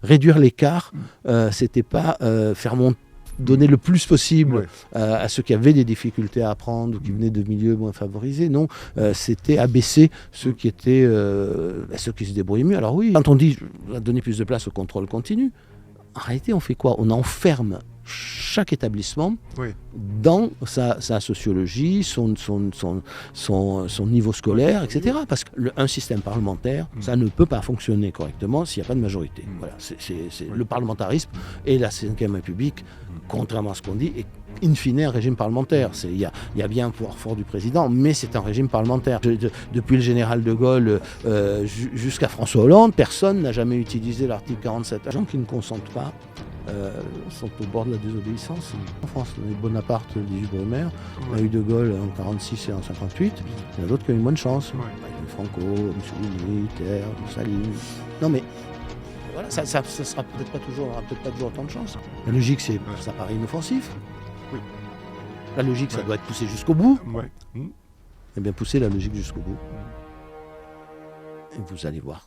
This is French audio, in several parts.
réduire l'écart, c'était pas donner le plus possible à ceux qui avaient des difficultés à apprendre ou qui venaient de milieux moins favorisés. Non, c'était abaisser ceux qui se débrouillaient mieux. Alors oui, quand on dit donner plus de place au contrôle continu, en réalité, on fait quoi? On enferme chaque établissement dans sa sociologie, son niveau scolaire, etc. Parce qu'un système parlementaire, ça ne peut pas fonctionner correctement s'il n'y a pas de majorité. Voilà, c'est le parlementarisme et la Ve République, contrairement à ce qu'on dit, est in fine un régime parlementaire. Il y a bien un pouvoir fort du président, mais c'est un régime parlementaire. Depuis le général de Gaulle jusqu'à François Hollande, personne n'a jamais utilisé l'article 47. Les gens qui ne consentent pas sont au bord de la désobéissance. En France, on a eu Bonaparte le 18 Brumaire, on a eu De Gaulle en 1946 et en 1958. Il y en a d'autres qui ont eu moins de chance. Il y a eu Franco, Mussolini, Hitler, Staline. Non mais voilà, ça sera peut-être pas toujours autant de chance. La logique, ça paraît inoffensif. Oui. La logique, ça doit être poussé jusqu'au bout. Eh bien, poussez la logique jusqu'au bout. Et vous allez voir.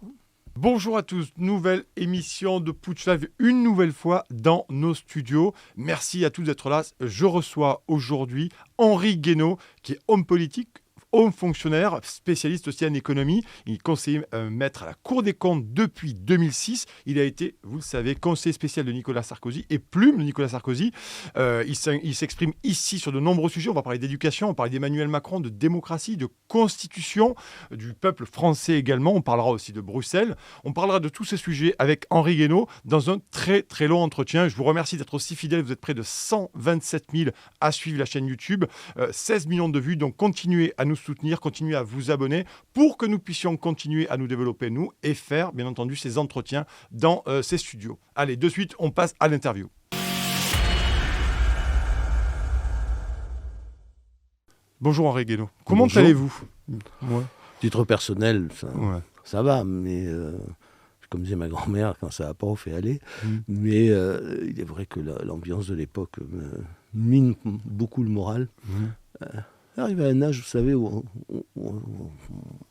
Bonjour à tous, nouvelle émission de Putsch Live, une nouvelle fois dans nos studios. Merci à tous d'être là. Je reçois aujourd'hui Henri Guénaud, qui est homme politique, homme fonctionnaire, spécialiste aussi en économie. Il est conseiller maître à la Cour des comptes depuis 2006. Il a été, vous le savez, conseiller spécial de Nicolas Sarkozy et plume de Nicolas Sarkozy. Il s'exprime ici sur de nombreux sujets. On va parler d'éducation, on va parler d'Emmanuel Macron, de démocratie, de constitution, du peuple français également. On parlera aussi de Bruxelles. On parlera de tous ces sujets avec Henri Guénaud dans un très très long entretien. Je vous remercie d'être aussi fidèle. Vous êtes près de 127 000 à suivre la chaîne YouTube. 16 millions de vues. Donc continuez à nous soutenir, continuez à vous abonner pour que nous puissions continuer à nous développer, nous, et faire, bien entendu, ces entretiens dans ces studios. Allez, de suite, on passe à l'interview. Bonjour Henri Guénaud. Comment allez-vous? Titre personnel, ça va, mais comme disait ma grand-mère, quand ça va pas, on fait aller. Mais il est vrai que l'ambiance de l'époque mine beaucoup le moral. Arrive à un âge, vous savez, où on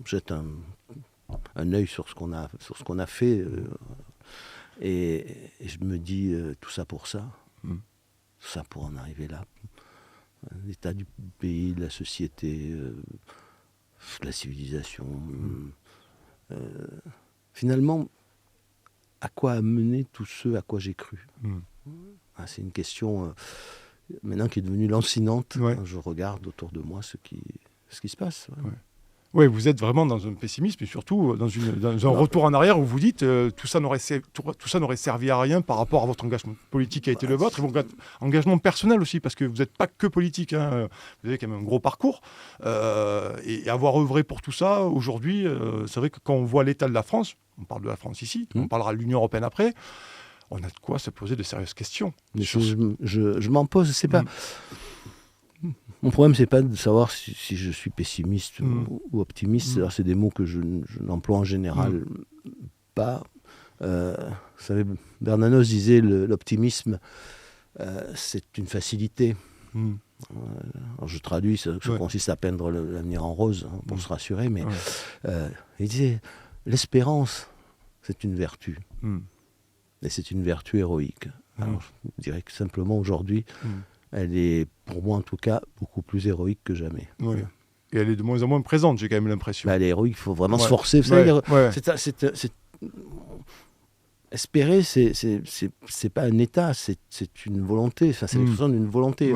jette un œil sur ce qu'on a fait, et je me dis tout ça pour ça, tout ça pour en arriver là. L'état du pays, de la société, de la civilisation. Finalement, à quoi a mené tout ce à quoi j'ai cru? C'est une question maintenant qui est devenue lancinante. Je regarde autour de moi ce qui se passe. Oui, vous êtes vraiment dans un pessimisme et surtout dans un retour en arrière où vous dites tout ça n'aurait servi à rien par rapport à votre engagement politique qui a été le vôtre, et votre engagement personnel aussi, parce que vous n'êtes pas que politique, hein. Vous avez quand même un gros parcours. Et avoir œuvré pour tout ça, aujourd'hui, c'est vrai que quand on voit l'état de la France, on parle de la France ici, on parlera de l'Union européenne après, on a de quoi se poser de sérieuses questions. Mais je m'en pose, c'est pas... Mon problème, c'est pas de savoir si je suis pessimiste ou optimiste. Alors, c'est des mots que je n'emploie en général pas. Vous savez, Bernanos disait l'optimisme, c'est une facilité. Alors, je traduis, ça consiste à peindre l'avenir en rose, pour se rassurer, mais il disait l'espérance, c'est une vertu. Et c'est une vertu héroïque. Alors, je dirais que simplement aujourd'hui, elle est, pour moi en tout cas, beaucoup plus héroïque que jamais. Et elle est de moins en moins présente, j'ai quand même l'impression. Elle est héroïque, il faut vraiment se forcer. Vous savez, espérer, c'est pas un état, c'est une volonté. Enfin, c'est l'expression d'une volonté.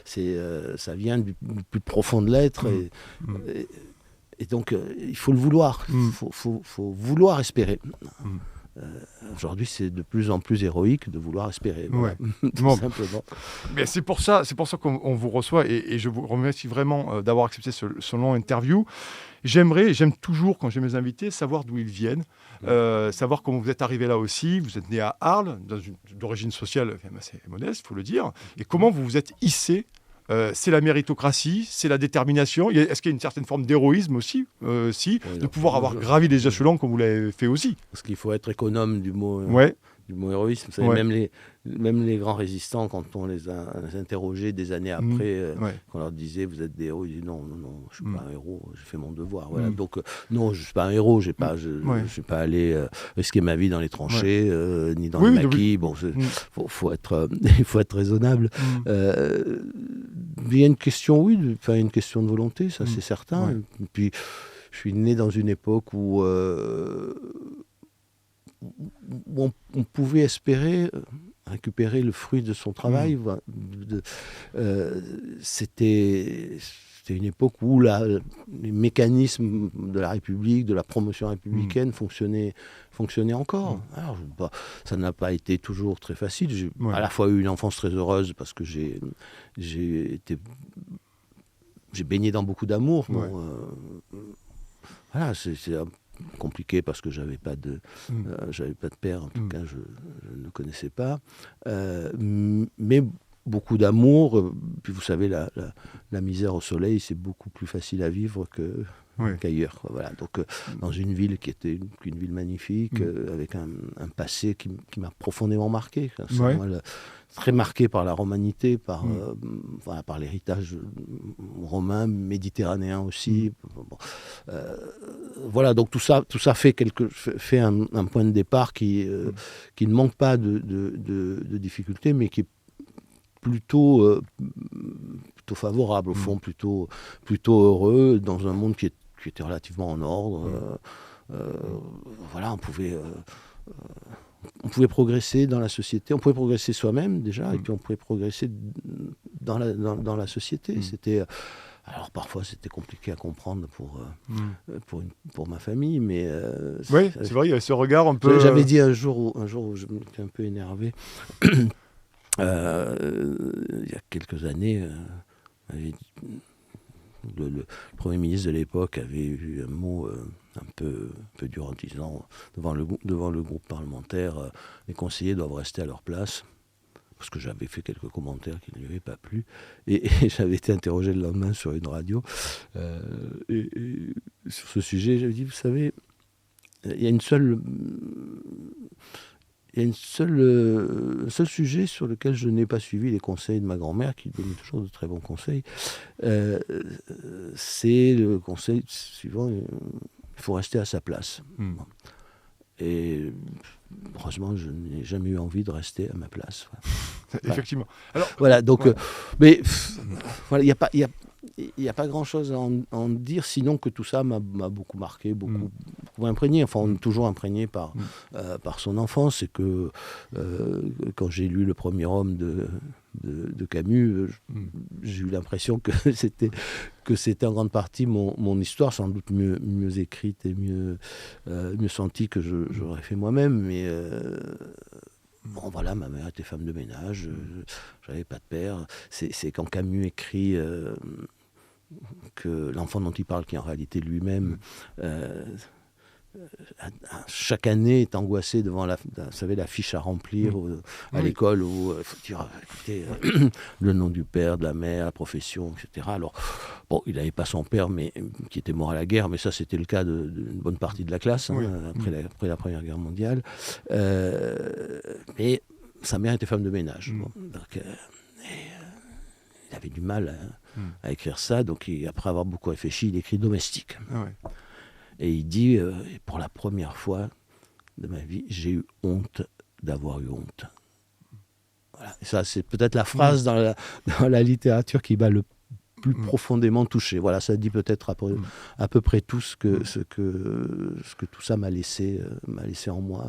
Ça vient du plus profond de l'être. Et donc, il faut le vouloir. Il faut vouloir espérer. Aujourd'hui, c'est de plus en plus héroïque de vouloir espérer. Tout simplement. Mais c'est pour ça qu'on vous reçoit, et je vous remercie vraiment d'avoir accepté ce long interview. J'aime toujours, quand j'ai mes invités, savoir d'où ils viennent, savoir comment vous êtes arrivé là aussi. Vous êtes né à Arles, d'origine sociale assez modeste, il faut le dire, et comment vous vous êtes hissé. C'est la méritocratie, c'est la détermination. Est-ce qu'il y a une certaine forme d'héroïsme aussi, de pouvoir avoir gravi les échelons comme vous l'avez fait aussi? Parce qu'il faut être économe du mot du mot héroïsme. Vous savez, même les grands résistants, quand on les a interrogés des années après, qu'on leur disait vous êtes des héros, ils disaient non, je suis pas un héros, j'ai fait mon devoir. Voilà. Donc non, je suis pas un héros, je suis pas allé risquer ma vie dans les tranchées ni dans les maquis. Bon, faut être il faut être raisonnable. Il y a une question, une question de volonté, ça c'est certain. Et puis je suis né dans une époque où on pouvait espérer récupérer le fruit de son travail. C'était une époque où les mécanismes de la République, de la promotion républicaine fonctionnaient encore. Alors, ça n'a pas été toujours très facile. J'ai à la fois eu une enfance très heureuse parce que j'ai baigné dans beaucoup d'amour. Voilà, c'est compliqué parce que j'avais pas de père, en tout cas je ne le connaissais pas, mais beaucoup d'amour. Puis vous savez, la misère au soleil, c'est beaucoup plus facile à vivre qu'ailleurs. Voilà. Donc dans une ville qui était une ville magnifique, avec un passé qui m'a profondément marqué. Très marqué par la romanité, par l'héritage romain, méditerranéen aussi. Voilà, donc tout ça fait un point de départ qui ne manque pas de difficultés, mais qui est plutôt favorable, au fond, plutôt heureux, dans un monde qui était relativement en ordre. Voilà, on pouvait progresser dans la société, on pouvait progresser soi-même déjà, et puis on pouvait progresser dans la société. Alors parfois c'était compliqué à comprendre pour ma famille, mais... c'est vrai, il y avait ce regard un peu... J'avais dit un jour où je m'étais un peu énervé, il y a quelques années, le Premier ministre de l'époque avait eu un mot un peu dur en disant devant le groupe parlementaire, les conseillers doivent rester à leur place, parce que j'avais fait quelques commentaires qui ne lui avaient pas plu, et j'avais été interrogé le lendemain sur une radio et sur ce sujet. J'avais dit, vous savez, il y a un seul sujet sur lequel je n'ai pas suivi les conseils de ma grand-mère, qui donnait toujours de très bons conseils. C'est le conseil suivant, il faut rester à sa place. Et heureusement, je n'ai jamais eu envie de rester à ma place. Effectivement. Alors, voilà, donc, mais voilà, il n'y a pas grand-chose à en dire, sinon que tout ça m'a beaucoup marqué, beaucoup imprégné. Enfin, on est toujours imprégné par son enfance, et que quand j'ai lu Le Premier Homme de Camus, j'ai eu l'impression que c'était en grande partie mon histoire, sans doute mieux écrite et mieux sentie que j'aurais fait moi-même, mais... Bon, voilà, ma mère était femme de ménage, j'avais pas de père. C'est quand Camus écrit que l'enfant dont il parle, qui est en réalité lui-même, chaque année est angoissé devant la fiche à remplir à l'école, où il faut dire, écoutez, le nom du père, de la mère, la profession, etc. Alors, bon, il n'avait pas son père, mais qui était mort à la guerre, mais ça c'était le cas d'une bonne partie de la classe, après la Première Guerre mondiale. Mais sa mère était femme de ménage. Donc, il avait du mal à écrire ça, donc après avoir beaucoup réfléchi, il écrit domestique. Et il dit, pour la première fois de ma vie, j'ai eu honte d'avoir eu honte. Voilà. Et ça, c'est peut-être la phrase dans la littérature qui m'a le plus profondément touché. Voilà, ça dit peut-être à peu près tout ce que tout ça m'a laissé en moi.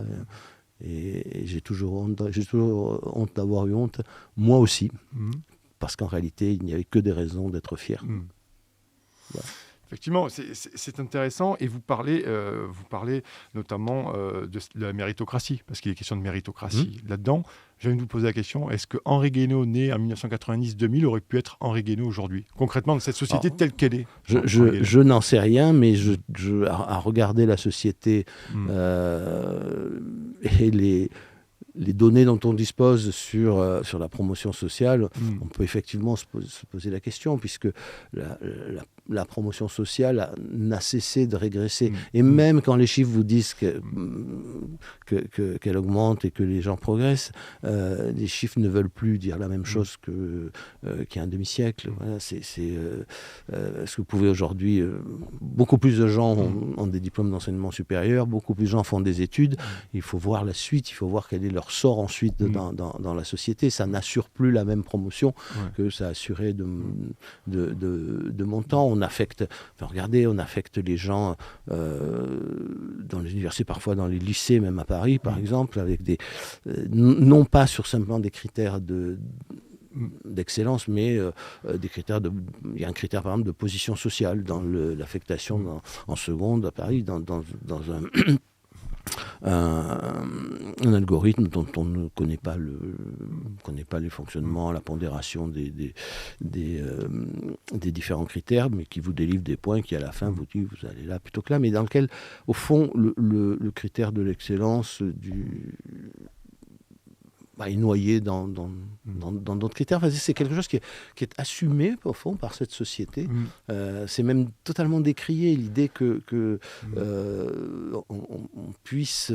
Et j'ai toujours honte d'avoir eu honte, moi aussi, parce qu'en réalité, il n'y avait que des raisons d'être fier. Voilà. Effectivement, c'est intéressant, et vous parlez notamment de la méritocratie, parce qu'il est question de méritocratie là-dedans. Je viens de vous poser la question, est-ce que Henri Guénaud, né en 1990-2000, aurait pu être Henri Guénaud aujourd'hui, concrètement, dans cette société telle qu'elle est? Je n'en sais rien, mais à regarder la société et les données dont on dispose sur la promotion sociale, on peut effectivement se poser la question, puisque la promotion sociale n'a cessé de régresser. Et même quand les chiffres vous disent qu'elle augmente et que les gens progressent, les chiffres ne veulent plus dire la même chose qu'il y a un demi-siècle. Voilà, ce que vous pouvez aujourd'hui... beaucoup plus de gens ont des diplômes d'enseignement supérieur, beaucoup plus de gens font des études. Il faut voir la suite, il faut voir quel est leur sort ensuite dans la société. Ça n'assure plus la même promotion que ça assurait de mon temps. On affecte les gens dans les universités, parfois dans les lycées, même à Paris, par exemple, avec non pas simplement des critères d'excellence, mais des critères il y a un critère par exemple de position sociale dans l'affectation en seconde à Paris, dans un algorithme dont on ne connaît pas les fonctionnements, la pondération des différents critères, mais qui vous délivre des points qui à la fin vous dit vous allez là plutôt que là, mais dans lequel au fond le critère de l'excellence est noyé dans d'autres critères. Enfin, c'est quelque chose qui est assumé, au fond, par cette société. C'est même totalement décrié, l'idée qu'on puisse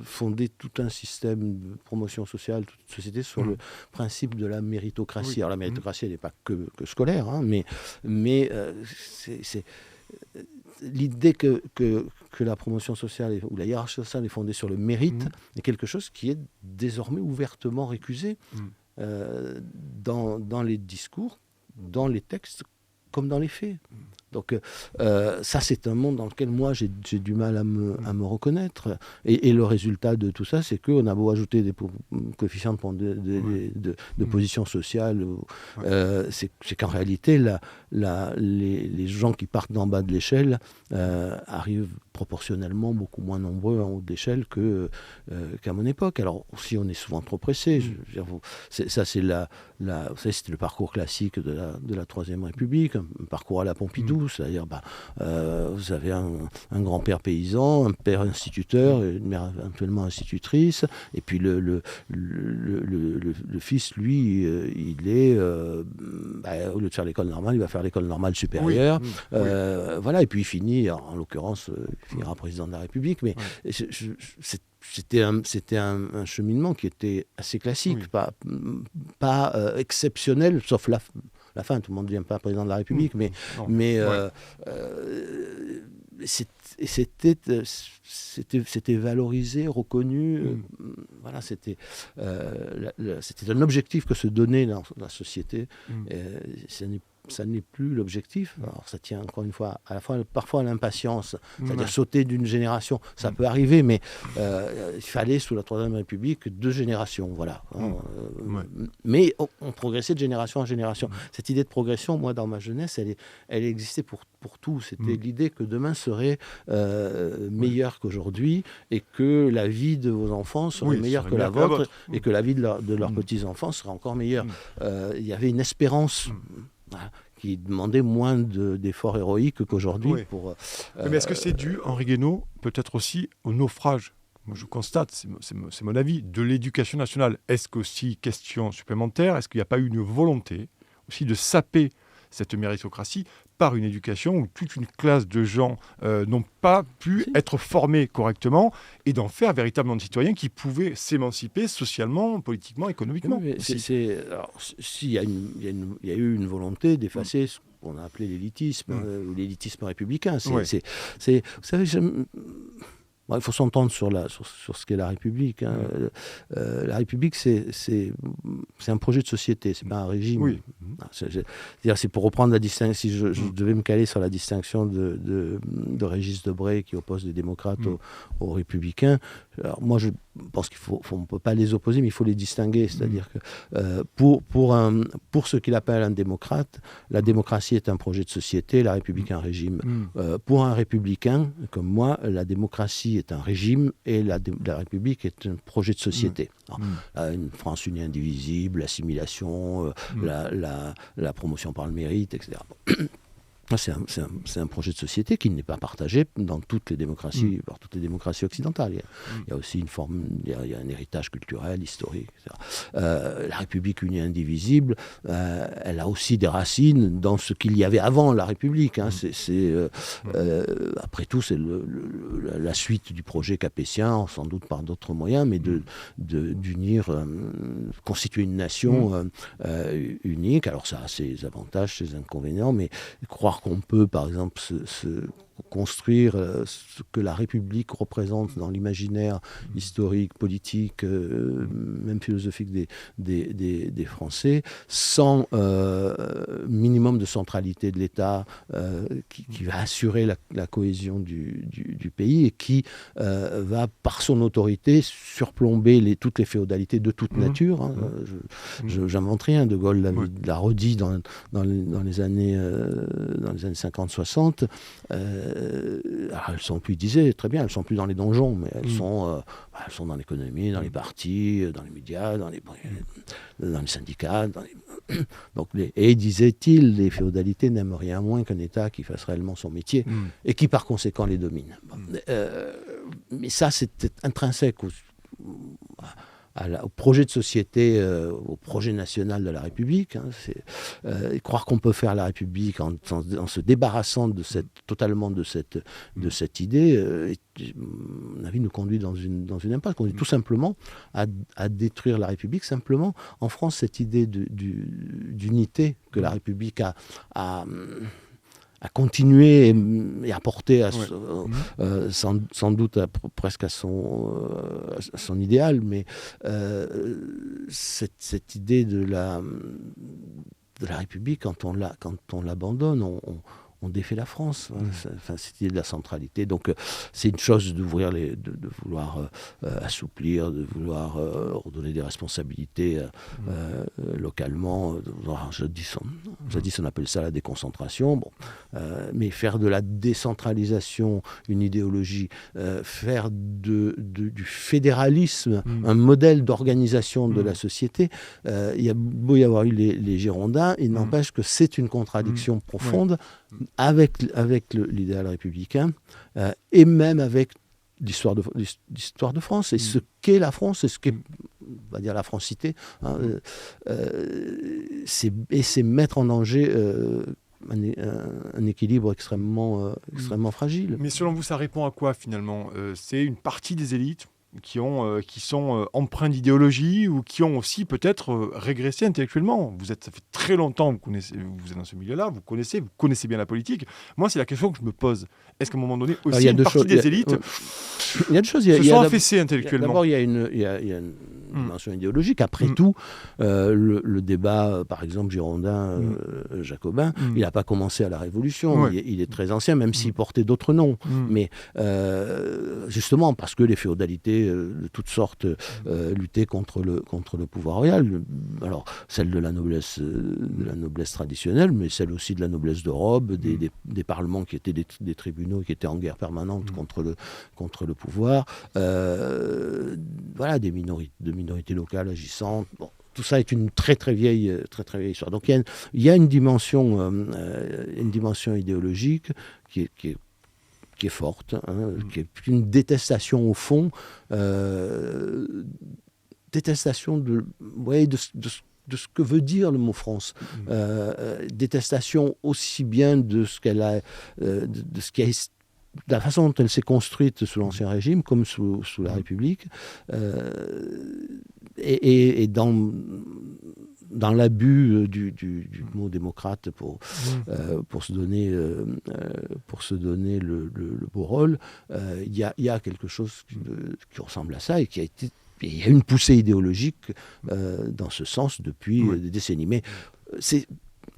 fonder tout un système de promotion sociale, toute société, sur le principe de la méritocratie. Alors, la méritocratie, elle n'est pas que scolaire, hein, mais c'est l'idée que la promotion sociale ou la hiérarchie sociale est fondée sur le mérite est quelque chose qui est désormais ouvertement récusé dans les discours, dans les textes, comme dans les faits. Donc ça, c'est un monde dans lequel moi j'ai du mal à me reconnaître. Et le résultat de tout ça, c'est qu'on a beau ajouter des coefficients de position sociale, c'est qu'en réalité, les gens qui partent d'en bas de l'échelle arrivent proportionnellement beaucoup moins nombreux en haut de l'échelle qu'à mon époque. Alors aussi, on est souvent trop pressé. C'était le parcours classique de la Troisième République, un parcours à la Pompidou. C'est-à-dire, vous avez un grand-père paysan, un père instituteur, une mère éventuellement institutrice, et puis le fils, lui, il est, au lieu de faire l'école normale, il va faire l'école normale supérieure. Voilà, et puis il finit, en l'occurrence, il finira président de la République, mais c'était un cheminement qui était assez classique, pas exceptionnel, sauf la fin, tout le monde ne devient pas président de la République, c'était valorisé, reconnu. Voilà, c'était un objectif que se donnait la société. Ça n'est plus l'objectif. Alors ça tient encore une fois parfois à l'impatience, c'est-à-dire sauter d'une génération. Ça peut arriver, mais il fallait sous la Troisième République 2 générations, voilà. Mais on progressait de génération en génération. Cette idée de progression, moi, dans ma jeunesse, elle existait pour tout. C'était l'idée que demain serait meilleur qu'aujourd'hui et que la vie de vos enfants serait meilleure que la vôtre et que la vie de leurs petits-enfants serait encore meilleure. Il y avait une espérance qui demandait moins d'efforts héroïques qu'aujourd'hui. Mais est-ce que c'est dû, Henri Guénaud, peut-être aussi au naufrage, moi je constate, c'est mon avis, de l'éducation nationale? Est-ce qu'aussi, question supplémentaire, est-ce qu'il n'y a pas eu une volonté aussi de saper cette méritocratie par une éducation où toute une classe de gens n'ont pas pu être formés correctement et d'en faire véritablement des citoyens qui pouvaient s'émanciper socialement, politiquement, économiquement. Il y a eu une volonté d'effacer ce qu'on a appelé l'élitisme, ou l'élitisme républicain. Vous savez, il faut s'entendre sur ce qu'est la République. Hein. La République, c'est un projet de société, c'est pas un régime. C'est-à-dire, c'est pour reprendre la distinction, si je devais me caler sur la distinction de Régis Debray qui oppose les démocrates aux républicains. Alors moi, je pense qu'on ne peut pas les opposer, mais il faut les distinguer. C'est-à-dire que pour ce qu'il appelle un démocrate, la démocratie est un projet de société, la République un régime. Pour un républicain comme moi, la démocratie est un régime et la République est un projet de société. Alors, une France unie indivisible, l'assimilation, la promotion par le mérite, etc. C'est un projet de société qui n'est pas partagé dans toutes les démocraties, par toutes les démocraties occidentales. Il y a aussi il y a un héritage culturel, historique, etc. La République unie et indivisible, elle a aussi des racines dans ce qu'il y avait avant la République. Après tout, c'est la suite du projet capétien, sans doute par d'autres moyens, mais d'unir, constituer une nation unique. Alors ça a ses avantages, ses inconvénients, mais croire qu'on peut, par exemple, construire ce que la République représente dans l'imaginaire historique, politique, même philosophique des Français, sans minimum de centralité de l'État qui va assurer la cohésion du pays et qui va, par son autorité, surplomber toutes les féodalités de toute nature. J'invente rien, De Gaulle l'a redit dans les années 50-60. Alors elles sont plus, il disait très bien, elles sont plus dans les donjons, mais elles sont dans l'économie, dans les partis, dans les médias, dans les syndicats. Et disait-il, les féodalités n'aiment rien moins qu'un État qui fasse réellement son métier et qui par conséquent les domine. Mais ça, c'était intrinsèque au projet de société, au projet national de la République. Croire qu'on peut faire la République en se débarrassant totalement de cette idée, à mon avis, nous conduit dans une impasse, conduit tout simplement à détruire la République. Simplement, en France, cette idée d'unité que la République a continuer et à porter sans doute presque à son idéal, mais cette idée de la République, quand on l'abandonne, on défait la France, cette idée de la centralité. Donc c'est une chose de vouloir assouplir, de vouloir redonner des responsabilités localement. Jadis on appelle ça la déconcentration. Mais faire de la décentralisation une idéologie, faire du fédéralisme un modèle d'organisation de la société, il y a beau y avoir eu les Girondins, il n'empêche que c'est une contradiction profonde avec l'idéal républicain et même avec l'histoire de France et ce qu'est la France et ce qu'est, on va dire, la francité. C'est mettre en danger un équilibre extrêmement fragile. Mais selon vous, ça répond à quoi finalement ? C'est une partie des élites qui sont empreints d'idéologie ou qui ont aussi peut-être régressé intellectuellement. Ça fait très longtemps que vous êtes dans ce milieu-là, vous connaissez bien la politique. Moi, c'est la question que je me pose. Est-ce qu'à un moment donné, aussi une partie des élites se sont affaissées intellectuellement ? D'abord, il y a une dimension idéologique. Après tout, le débat, par exemple, girondin-jacobin, il n'a pas commencé à la Révolution. Il est très ancien, même s'il portait d'autres noms. Mais justement, parce que les féodalités de toutes sortes luttaient contre le pouvoir royal. Alors, celle de la noblesse traditionnelle, mais celle aussi de la noblesse de robe, des parlements qui étaient des tribunaux qui étaient en guerre permanente contre le pouvoir. Voilà, des minorités locales agissantes. Bon, tout ça est une très très vieille histoire. Donc il y a une dimension idéologique qui est forte, qui est une détestation au fond, détestation de ce que veut dire le mot France, détestation aussi bien de ce qu'elle a, de ce qui est de la façon dont elle s'est construite sous l'Ancien Régime comme sous la République, et dans l'abus du mot démocrate pour se donner le beau rôle, il y a quelque chose qui ressemble à ça et qui a été... Il y a une poussée idéologique dans ce sens depuis des décennies. Mais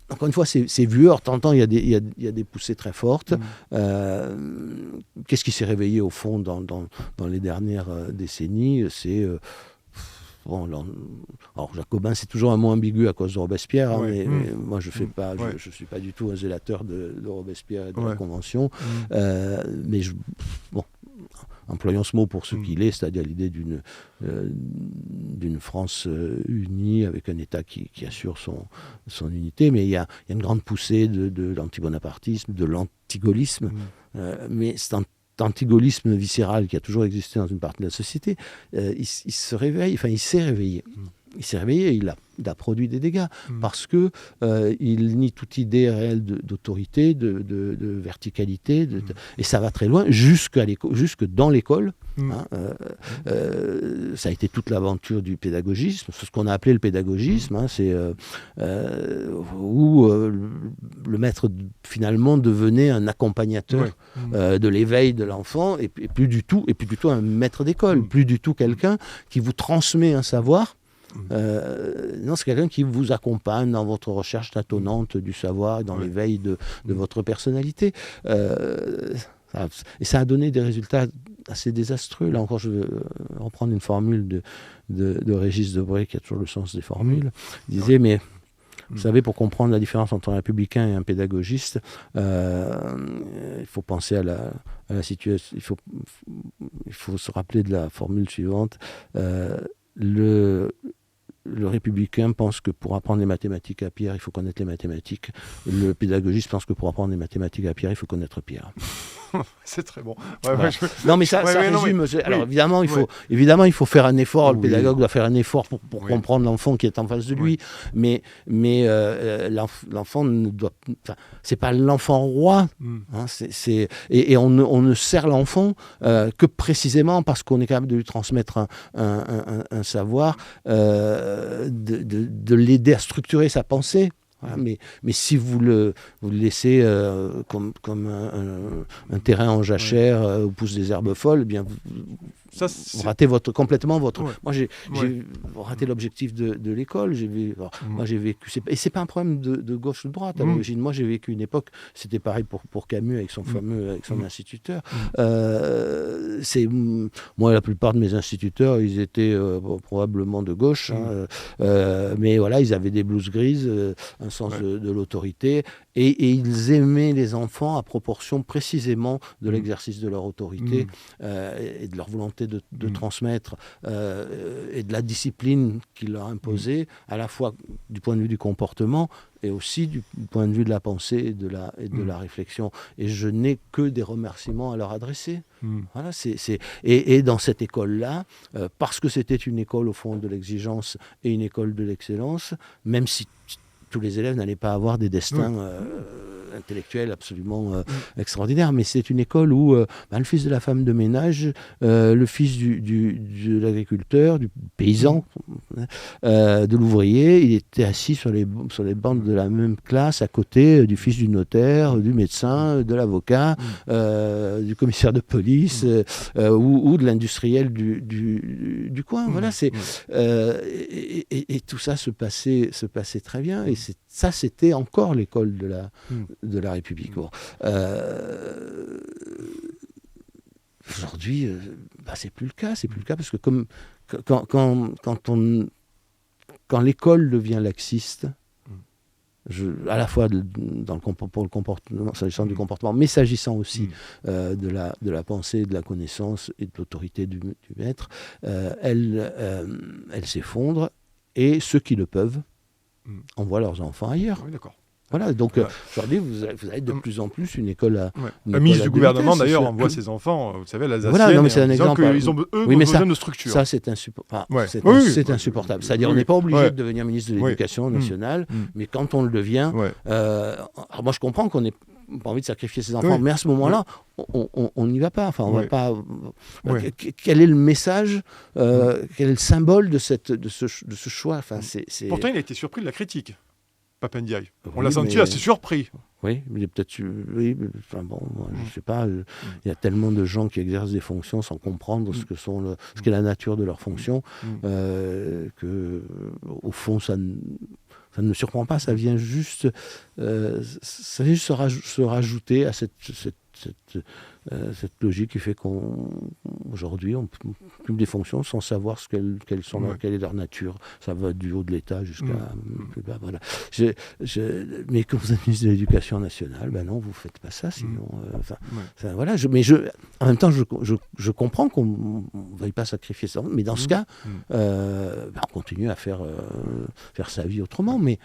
encore une fois, c'est vu, de temps en temps, il y a des poussées très fortes. Qu'est-ce qui s'est réveillé au fond dans les dernières décennies ? C'est... alors Jacobin, c'est toujours un mot ambigu à cause de Robespierre, mais moi je suis pas du tout un zélateur de Robespierre et de la Convention. Mais employons ce mot pour ce qu'il est, c'est-à-dire l'idée d'une France unie avec un État qui assure son unité, mais il y a une grande poussée de l'antibonapartisme, de l'antigaullisme, mais cet antigaullisme viscéral qui a toujours existé dans une partie de la société, il se réveille, enfin il s'est réveillé. Il s'est réveillé, il a produit des dégâts parce que il nie toute idée réelle d'autorité, de verticalité, et ça va très loin, jusque dans l'école. Ça a été toute l'aventure du pédagogisme, ce qu'on a appelé le pédagogisme, c'est où le maître finalement devenait un accompagnateur de l'éveil de l'enfant et plus du tout un maître d'école, plus du tout quelqu'un qui vous transmet un savoir. Non, c'est quelqu'un qui vous accompagne dans votre recherche tâtonnante du savoir, dans l'éveil de votre personnalité. Et ça a donné des résultats assez désastreux. Là encore, je vais reprendre une formule de Régis Debray, qui a toujours le sens des formules. Il disait, mais vous savez, pour comprendre la différence entre un républicain et un pédagogiste, il faut penser à la situation. Il faut se rappeler de la formule suivante. Le républicain pense que pour apprendre les mathématiques à Pierre, il faut connaître les mathématiques. Le pédagogiste pense que pour apprendre les mathématiques à Pierre, il faut connaître Pierre. C'est très bon. Non, mais ça résume. Alors évidemment, il faut faire un effort. Le pédagogue doit faire un effort pour comprendre l'enfant qui est en face de lui. Mais l'enfant ne doit. C'est pas l'enfant roi. Et on ne sert l'enfant que précisément parce qu'on est capable de lui transmettre un savoir, de l'aider à structurer sa pensée. Voilà, mais si vous le laissez comme un terrain en jachère où poussent des herbes folles, eh bien vous ratez complètement votre. Moi, j'ai raté l'objectif de l'école. Moi, j'ai vécu. Et c'est pas un problème de gauche ou de droite à l'origine. Moi, j'ai vécu une époque. C'était pareil pour Camus avec son instituteur. Moi, la plupart de mes instituteurs, ils étaient probablement de gauche, mais voilà, ils avaient des blouses grises, un sens de l'autorité, et ils aimaient les enfants à proportion précisément de l'exercice de leur autorité et de leur volonté de transmettre et de la discipline qu'ils leur imposaient, à la fois du point de vue du comportement et aussi du point de vue de la pensée et de la réflexion. Et je n'ai que des remerciements à leur adresser. Voilà, et dans cette école-là, parce que c'était une école au fond de l'exigence et une école de l'excellence, même si tous les élèves n'allaient pas avoir des destins intellectuels absolument extraordinaires, mais c'est une école où le fils de la femme de ménage, le fils de l'agriculteur, du paysan, de l'ouvrier, il était assis sur les bancs de la même classe à côté du fils du notaire, du médecin, de l'avocat, du commissaire de police ou de l'industriel du coin. Voilà, et tout ça se passait très bien, et ça c'était encore l'école de la République. Aujourd'hui, c'est plus le cas. C'est plus le cas parce que quand l'école devient laxiste, à la fois pour le comportement, s'agissant du comportement, mais s'agissant aussi de la pensée, de la connaissance et de l'autorité du maître, elle s'effondre, et ceux qui le peuvent envoient leurs enfants ailleurs. Oui, d'accord. Voilà, donc aujourd'hui, vous avez de plus en plus une école à... La ministre du gouvernement, d'ailleurs, envoie ses enfants, vous savez, l'Alsacienne, voilà, non, mais c'est un exemple. Ils ont besoin de structure. Ça, c'est insupportable. C'est insupportable. C'est-à-dire, on n'est pas obligé de devenir ministre de l'Éducation nationale, mais quand on le devient... alors moi, je comprends qu'on n'ait pas envie de sacrifier ses enfants, mais à ce moment-là, on n'y va pas. Enfin, on va pas... Quel est le message, quel est le symbole de ce choix? Enfin, Pourtant, il a été surpris de la critique. Pap Ndiaye. On l'a senti assez surpris. Oui, mais peut-être. Oui, enfin bon, moi, je ne sais pas. Il y a tellement de gens qui exercent des fonctions sans comprendre ce qu'est la nature de leurs fonctions, que, au fond, ça ne me surprend pas. Ça vient juste se rajouter à cette logique qui fait qu'aujourd'hui, on occupe des fonctions sans savoir quelle est leur nature. Ça va du haut de l'État jusqu'à plus bas. Voilà. Mais quand vous êtes ministre de l'Éducation, l'éducation nationale. Ben non, vous ne faites pas ça, sinon... voilà, en même temps, je comprends qu'on ne veuille pas sacrifier ça, mais dans ce cas, on continue à faire sa vie autrement. Mais,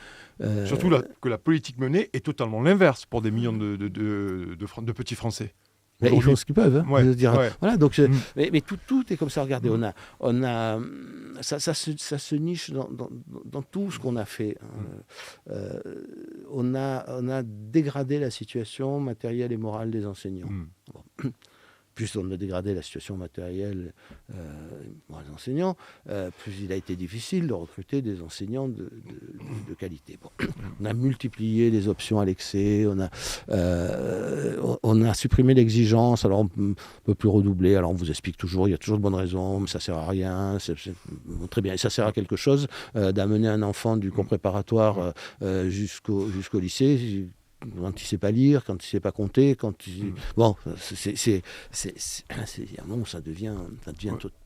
surtout que la politique menée est totalement l'inverse pour des millions de petits Français. Mais ils font ce qu'ils peuvent. Hein, ouais, dire. Ouais. Voilà, donc, mais tout est comme ça. Regardez, ça se niche dans tout ce qu'on a fait. On a dégradé la situation matérielle et morale des enseignants. Bon. Plus on a dégradé la situation matérielle des enseignants, plus il a été difficile de recruter des enseignants de qualité. Bon. On a multiplié les options à l'excès, on a supprimé l'exigence, alors on ne peut plus redoubler, alors on vous explique toujours, il y a toujours de bonnes raisons, mais ça ne sert à rien, très bien, et ça sert à quelque chose d'amener un enfant du cours préparatoire jusqu'au lycée. Quand il ne sait pas lire, quand il ne sait pas compter, bon, ça devient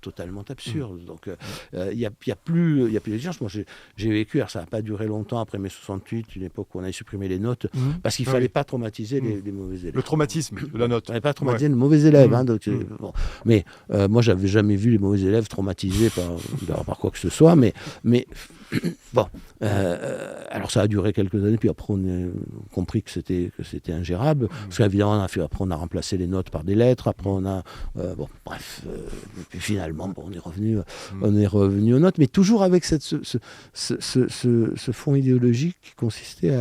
totalement absurde. Donc, il y a plus d'exigence. Moi, j'ai vécu, alors ça n'a pas duré longtemps après mai 68, une époque où on avait supprimé les notes, parce qu'il ne fallait pas traumatiser les mauvais élèves. Le traumatisme de la note. Il ne fallait pas traumatiser les mauvais élèves. Hein, donc, bon. Mais moi, je n'avais jamais vu les mauvais élèves traumatisés par quoi que ce soit, mais bon, alors ça a duré quelques années, puis après on a compris que c'était ingérable, parce qu'évidemment après on a remplacé les notes par des lettres, après on a puis finalement on est revenu aux notes, mais toujours avec ce fond idéologique qui consistait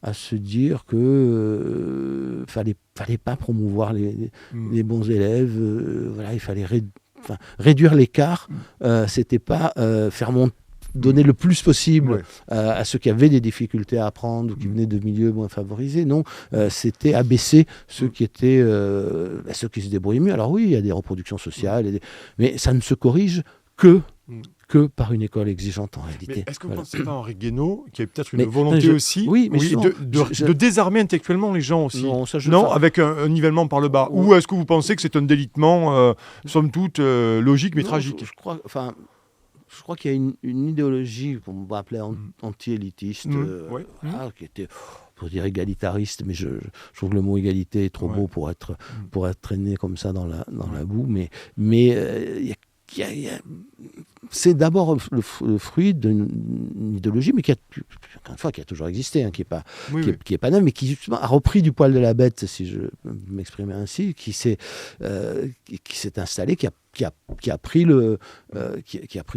à se dire que fallait pas promouvoir les bons élèves, il fallait réduire l'écart, c'était pas donner le plus possible à ceux qui avaient des difficultés à apprendre ou qui venaient de milieux moins favorisés. Non, c'était abaisser ceux qui se débrouillaient mieux. Alors oui, il y a des reproductions sociales, mais ça ne se corrige que par une école exigeante en réalité. Mais est-ce que vous ne pensez pas, Henri Guénaud, qu'il y a peut-être une volonté aussi de désarmer intellectuellement les gens aussi avec un nivellement par le bas? Ou est-ce que vous pensez que c'est un délitement, somme toute, logique mais tragique? Je crois qu'il y a une idéologie qu'on va appeler anti-élitiste, qui était, pour dire égalitariste, mais je trouve que le mot égalité est trop beau pour être traîné comme ça dans la boue. Mais c'est d'abord le fruit d'une idéologie, mais qui a toujours existé, qui est pas neuve, mais qui justement a repris du poil de la bête, si je m'exprimais ainsi, qui s'est installé, qui a pris le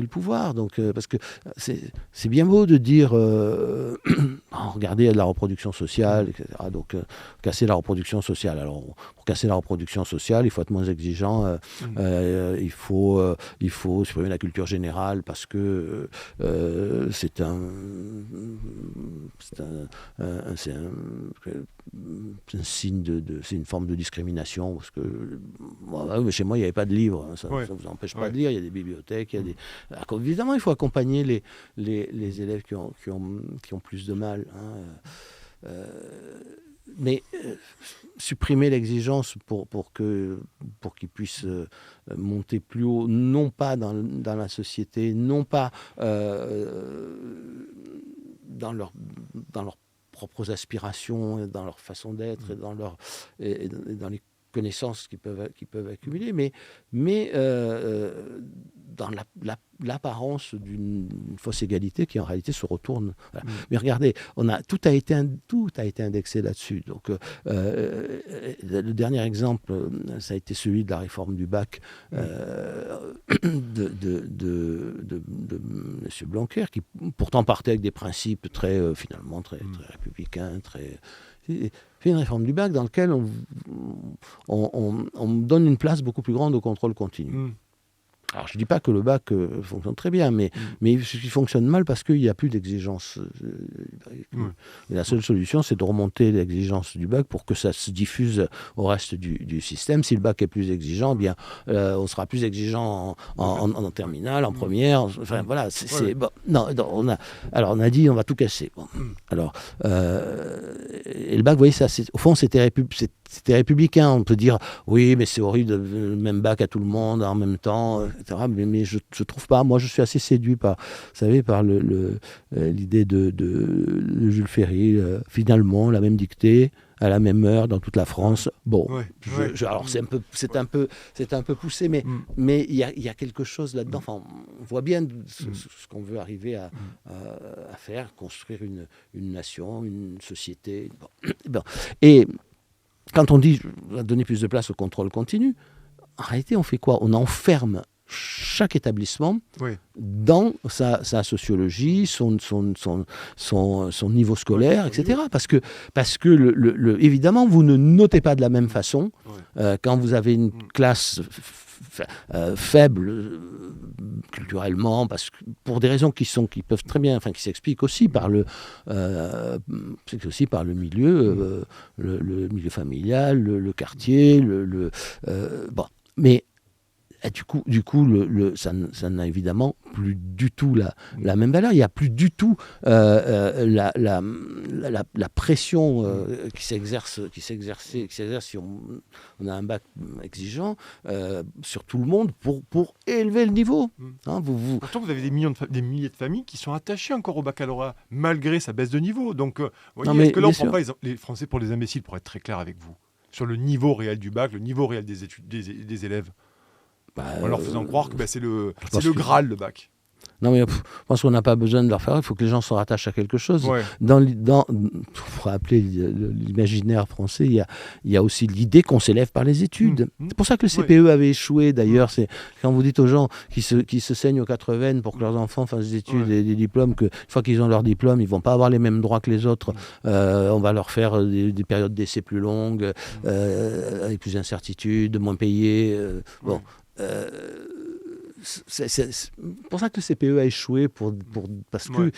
pouvoir. Donc parce que c'est bien beau de dire regardez, il y a de la reproduction sociale, etc. Donc casser la reproduction sociale. Alors pour casser la reproduction sociale, il faut être moins exigeant, il faut supprimer la culture générale parce que c'est un signe c'est une forme de discrimination parce que chez moi il n'y avait pas de livres, ça ne vous empêche pas de lire, il y a des bibliothèques, évidemment il faut accompagner les élèves qui ont plus de mal, mais supprimer l'exigence pour qu'ils puissent monter plus haut, non pas dans la société, non pas dans leurs propres aspirations, dans leur façon d'être et dans les connaissances qu'ils peuvent accumuler, mais dans l'apparence d'une fausse égalité qui en réalité se retourne. Voilà. Mais regardez, tout a été indexé là-dessus. Donc le dernier exemple, ça a été celui de la réforme du bac de M. Blanquer, qui pourtant partait avec des principes finalement très républicains, fait une réforme du bac dans laquelle on donne une place beaucoup plus grande au contrôle continu. Alors, je ne dis pas que le bac fonctionne très bien, mais il fonctionne mal parce qu'il n'y a plus d'exigence. Et la seule solution, c'est de remonter l'exigence du bac pour que ça se diffuse au reste du système. Si le bac est plus exigeant, bien, on sera plus exigeant en terminale, en première. Enfin, voilà. On a dit, on va tout casser. Bon. Alors, et le bac, vous voyez, au fond, c'était républicain. On peut dire, oui, mais c'est horrible, le même bac à tout le monde en même temps, etc. Mais je trouve pas. Moi, je suis assez séduit par l'idée de Jules Ferry. Finalement, la même dictée, à la même heure dans toute la France. Bon, alors c'est un peu poussé, mais il y a quelque chose là-dedans. Enfin, on voit bien ce qu'on veut arriver à faire, construire une nation, une société. Bon. Et quand on dit donner plus de place au contrôle continu, en réalité, on fait quoi? On enferme chaque établissement dans sa sociologie, son niveau scolaire, etc. Parce que évidemment, vous ne notez pas de la même façon quand vous avez une classe faible culturellement, pour des raisons qui peuvent très bien, qui s'expliquent aussi par le milieu, le milieu familial, le quartier, bon, mais du coup, ça n'a évidemment plus du tout la même valeur. Il n'y a plus du tout la pression qui s'exerce si on a un bac exigeant sur tout le monde pour élever le niveau. Pourtant, vous avez des milliers de familles qui sont attachées encore au baccalauréat, malgré sa baisse de niveau. Donc, est-ce que là, on ne prend pas les Français pour des imbéciles, pour être très clair avec vous, sur le niveau réel du bac, le niveau réel des études des élèves? En leur faisant croire que c'est le Graal, le bac. Non, mais je pense qu'on n'a pas besoin de leur faire. Il faut que les gens se rattachent à quelque chose. Pour rappeler l'imaginaire français, il y a aussi l'idée qu'on s'élève par les études. C'est pour ça que le CPE avait échoué, d'ailleurs. C'est quand vous dites aux gens qui se saignent aux 80 pour que leurs enfants fassent des études et des diplômes, qu'une fois qu'ils ont leur diplôme, ils ne vont pas avoir les mêmes droits que les autres. On va leur faire des périodes d'essai plus longues, avec plus d'incertitudes, moins payées. C'est pour ça que le CPE a échoué, parce qu'il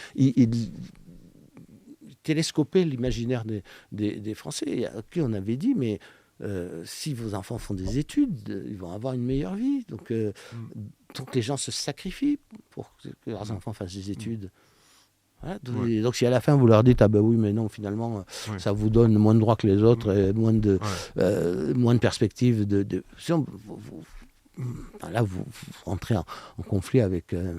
télescopait l'imaginaire des Français, à qui on avait dit, mais si vos enfants font des études, ils vont avoir une meilleure vie. Donc les gens se sacrifient pour que leurs enfants fassent des études. Voilà. Donc si à la fin vous leur dites ah ben oui mais non finalement ça vous donne moins de droits que les autres et moins de perspectives là vous rentrez en conflit avec un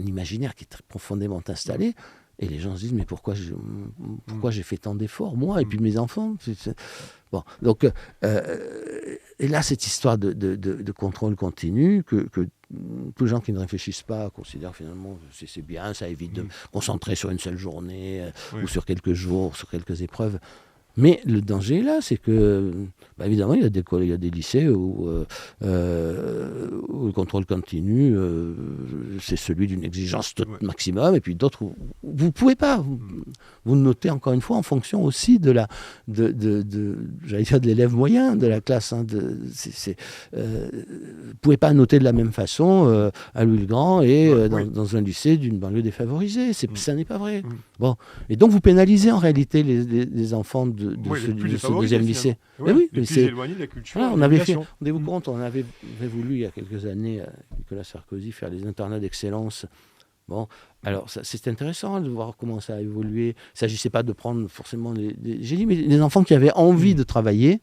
imaginaire qui est très profondément installé et les gens se disent mais pourquoi j'ai fait tant d'efforts moi et puis mes enfants bon donc et là cette histoire de contrôle continu que tous les gens qui ne réfléchissent pas considèrent finalement que c'est bien, ça évite de concentrer sur une seule journée ou sur quelques jours, sur quelques épreuves. Mais le danger là, c'est que, évidemment, il y a des lycées où le contrôle continu, c'est celui d'une exigence maximum, et puis d'autres où vous ne pouvez pas. Vous notez encore une fois en fonction aussi j'allais dire de l'élève moyen de la classe. Vous ne pouvez pas noter de la même façon à Louis-le-Grand et dans un lycée d'une banlieue défavorisée. Ça n'est pas vrai. Bon. Et donc vous pénalisez en réalité les enfants de ce deuxième lycée. Les plus éloignés de la culture. Voilà, rendez-vous compte, on avait voulu il y a quelques années Nicolas Sarkozy faire les internats d'excellence. Bon, alors c'est intéressant de voir comment ça a évolué. Il ne s'agissait pas de prendre forcément j'ai dit mais les enfants qui avaient envie de travailler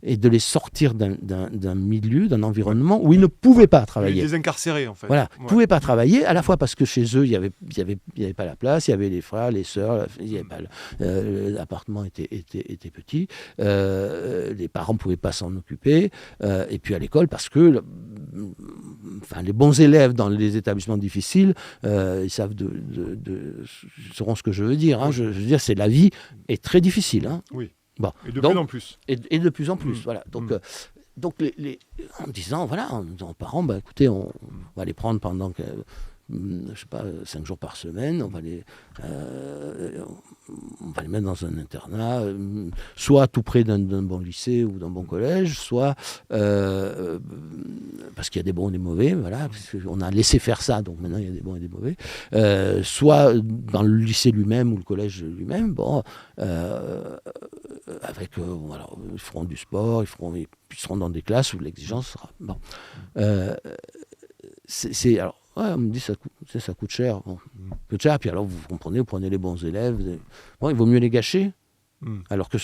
et de les sortir d'un milieu, d'un environnement où ils ne pouvaient pas travailler. Les incarcérés, en fait. Voilà, ils ne pouvaient pas travailler, à la fois parce que chez eux, il n'y avait pas la place, il y avait les frères, les sœurs, l'appartement était petit, les parents ne pouvaient pas s'en occuper, et puis à l'école, parce que les bons élèves dans les établissements difficiles, ils savent sauront ce que je veux dire. Hein. Je veux dire, la vie est très difficile. Hein. Oui. Bon. Et de plus en plus. Et de plus en plus, voilà. Donc en disant, voilà, en disant aux parents, écoutez, on va les prendre pendant, 5 jours par semaine, on va les mettre dans un internat, soit tout près d'un bon lycée ou d'un bon collège, soit parce qu'il y a des bons et des mauvais, voilà, parce qu'on a laissé faire ça, donc maintenant il y a des bons et des mauvais, soit dans le lycée lui-même ou le collège lui-même, avec, ils feront du sport, ils seront dans des classes où l'exigence sera... Bon. Alors, on me dit ça coûte cher. Bon, coûte cher, puis alors vous comprenez, vous prenez les bons élèves. Il vaut mieux les gâcher Alors que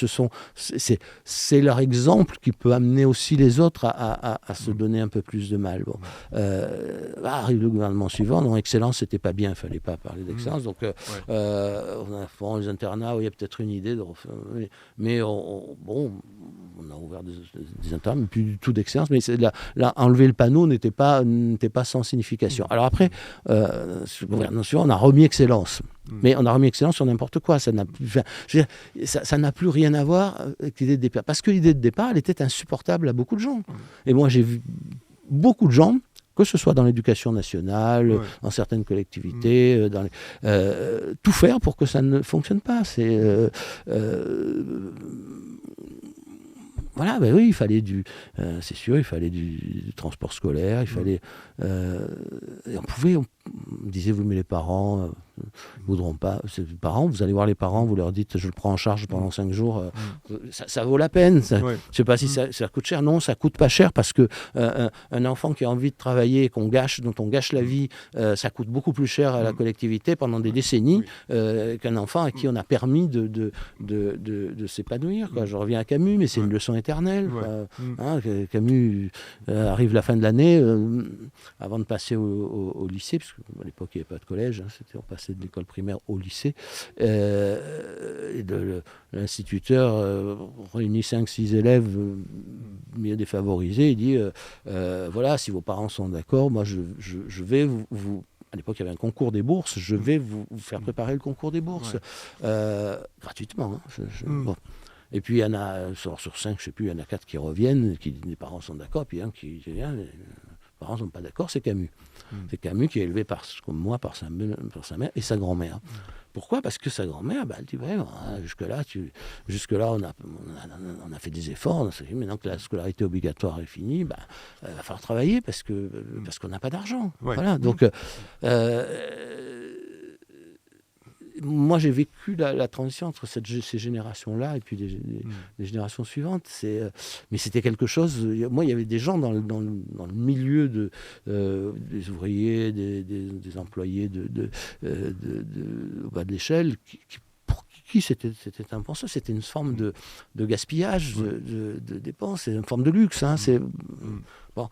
c'est leur exemple qui peut amener aussi les autres à se donner un peu plus de mal. Bon. Arrive le gouvernement suivant, non, excellence, c'était pas bien, il fallait pas parler d'excellence. Donc, on a les internats, il y a peut-être une idée, mais on a ouvert des internats, mais plus du tout d'excellence. Mais là, enlever le panneau n'était pas sans signification. Alors après, le gouvernement suivant, on a remis excellence. Mais on a remis excellence sur n'importe quoi. Ça n'a plus rien à voir avec l'idée de départ. Parce que l'idée de départ, elle était insupportable à beaucoup de gens. Et moi, j'ai vu beaucoup de gens, que ce soit dans l'éducation nationale, dans certaines collectivités, tout faire pour que ça ne fonctionne pas. Voilà, ben oui, il fallait c'est sûr, il fallait du transport scolaire, il fallait, on me disait, mais les parents ne voudront pas. Les parents, vous allez voir les parents, vous leur dites, je le prends en charge pendant 5 jours, ça vaut la peine. Je ne sais pas si ça coûte cher. Non, ça coûte pas cher parce que un enfant qui a envie de travailler, dont on gâche la vie, ça coûte beaucoup plus cher à la collectivité pendant des décennies qu'un enfant à qui on a permis de s'épanouir. Je reviens à Camus, mais c'est une leçon éternelle. Camus arrive la fin de l'année, avant de passer au lycée, parce qu'à l'époque il n'y avait pas de collège, on passait de l'école primaire au lycée, l'instituteur réunit 5-6 élèves mieux défavorisés, il dit voilà, si vos parents sont d'accord, moi je vais vous à l'époque, il y avait un concours des bourses. Je vais vous faire préparer le concours des bourses gratuitement. Bon. Et puis, il y en a, sur 5, je ne sais plus, il y en a 4 qui reviennent, les parents sont d'accord, puis un qui vient, les parents ne sont pas d'accord, c'est Camus. C'est Camus qui est élevé comme moi par sa mère et sa grand-mère. Pourquoi ? Parce que sa grand-mère, elle dit, jusque-là, on a fait des efforts, maintenant que la scolarité obligatoire est finie, il va falloir travailler parce qu'on n'a pas d'argent. Voilà, donc... moi, j'ai vécu la transition entre ces générations-là et puis les générations suivantes. Mais c'était quelque chose... Moi, il y avait des gens dans le milieu des ouvriers, des employés au bas de l'échelle pour qui c'était impensable. C'était une forme de gaspillage, de dépenses. C'est une forme de luxe. Bon.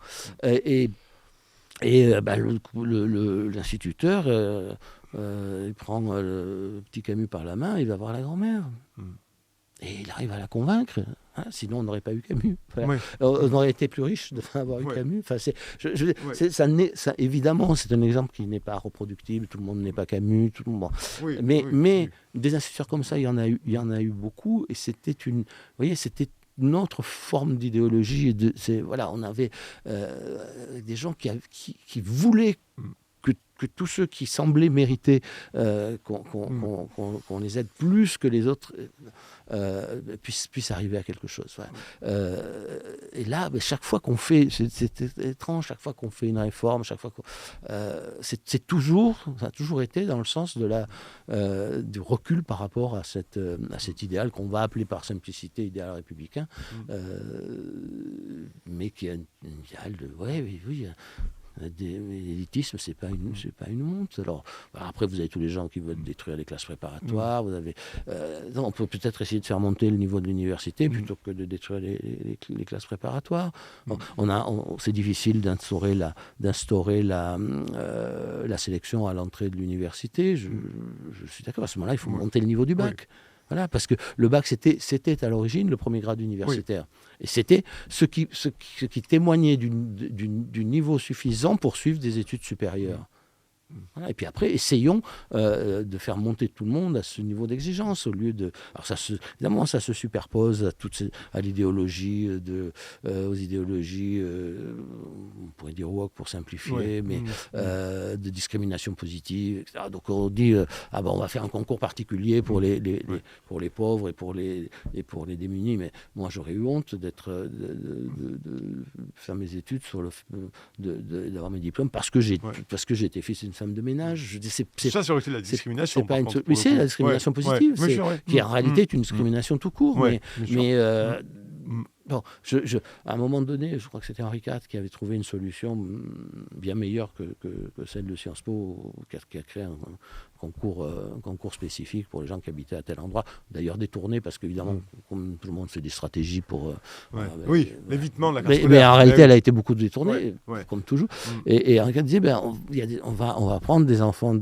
L'instituteur... il prend le petit Camus par la main, il va voir la grand-mère. Et il arrive à la convaincre. Sinon, on n'aurait pas eu Camus. On aurait été plus riche de avoir eu Camus. Enfin, évidemment, c'est un exemple qui n'est pas reproductible. Tout le monde n'est pas Camus. Tout le monde, mais des instituteurs comme ça, il y en a eu beaucoup. Et c'était c'était une autre forme d'idéologie. On avait des gens qui voulaient que tous ceux qui semblaient mériter qu'on les aide plus que les autres puissent arriver à quelque chose. Et là, chaque fois qu'on fait, c'est étrange, chaque fois qu'on fait une réforme, ça a toujours été dans le sens du recul par rapport à cet idéal qu'on va appeler par simplicité idéal républicain, mais qui est un idéal de l'élitisme, c'est pas une honte. Alors après, vous avez tous les gens qui veulent détruire les classes préparatoires. Vous avez, on peut peut-être essayer de faire monter le niveau de l'université plutôt que de détruire les classes préparatoires. C'est difficile d'instaurer la sélection à l'entrée de l'université. Je suis d'accord. À ce moment-là, il faut monter le niveau du bac. Voilà, parce que le bac, c'était à l'origine le premier grade universitaire. Et c'était ce qui témoignait du niveau suffisant pour suivre des études supérieures. Voilà. Et puis après, essayons de faire monter tout le monde à ce niveau d'exigence au lieu de. Alors évidemment, ça se superpose à l'idéologie aux idéologies, on pourrait dire woke pour simplifier, mais de discrimination positive, etc. Donc on dit on va faire un concours particulier pour les pauvres et pour les démunis. Mais moi, j'aurais eu honte de faire mes études d'avoir mes diplômes parce que j'étais fils d'une femme de ménage. Ça aurait été la discrimination. C'est la discrimination positive, qui en réalité est une discrimination tout court. Bon, à un moment donné, je crois que c'était Henri IV qui avait trouvé une solution bien meilleure que celle de Sciences Po, qui a créé un concours spécifique pour les gens qui habitaient à tel endroit. D'ailleurs détourné, parce qu'évidemment, comme tout le monde fait des stratégies pour... oui, l'évitement de la classe scolaire. Mais en réalité, elle a été beaucoup détournée, comme toujours. Mm. Et Henri IV disait, on va prendre des enfants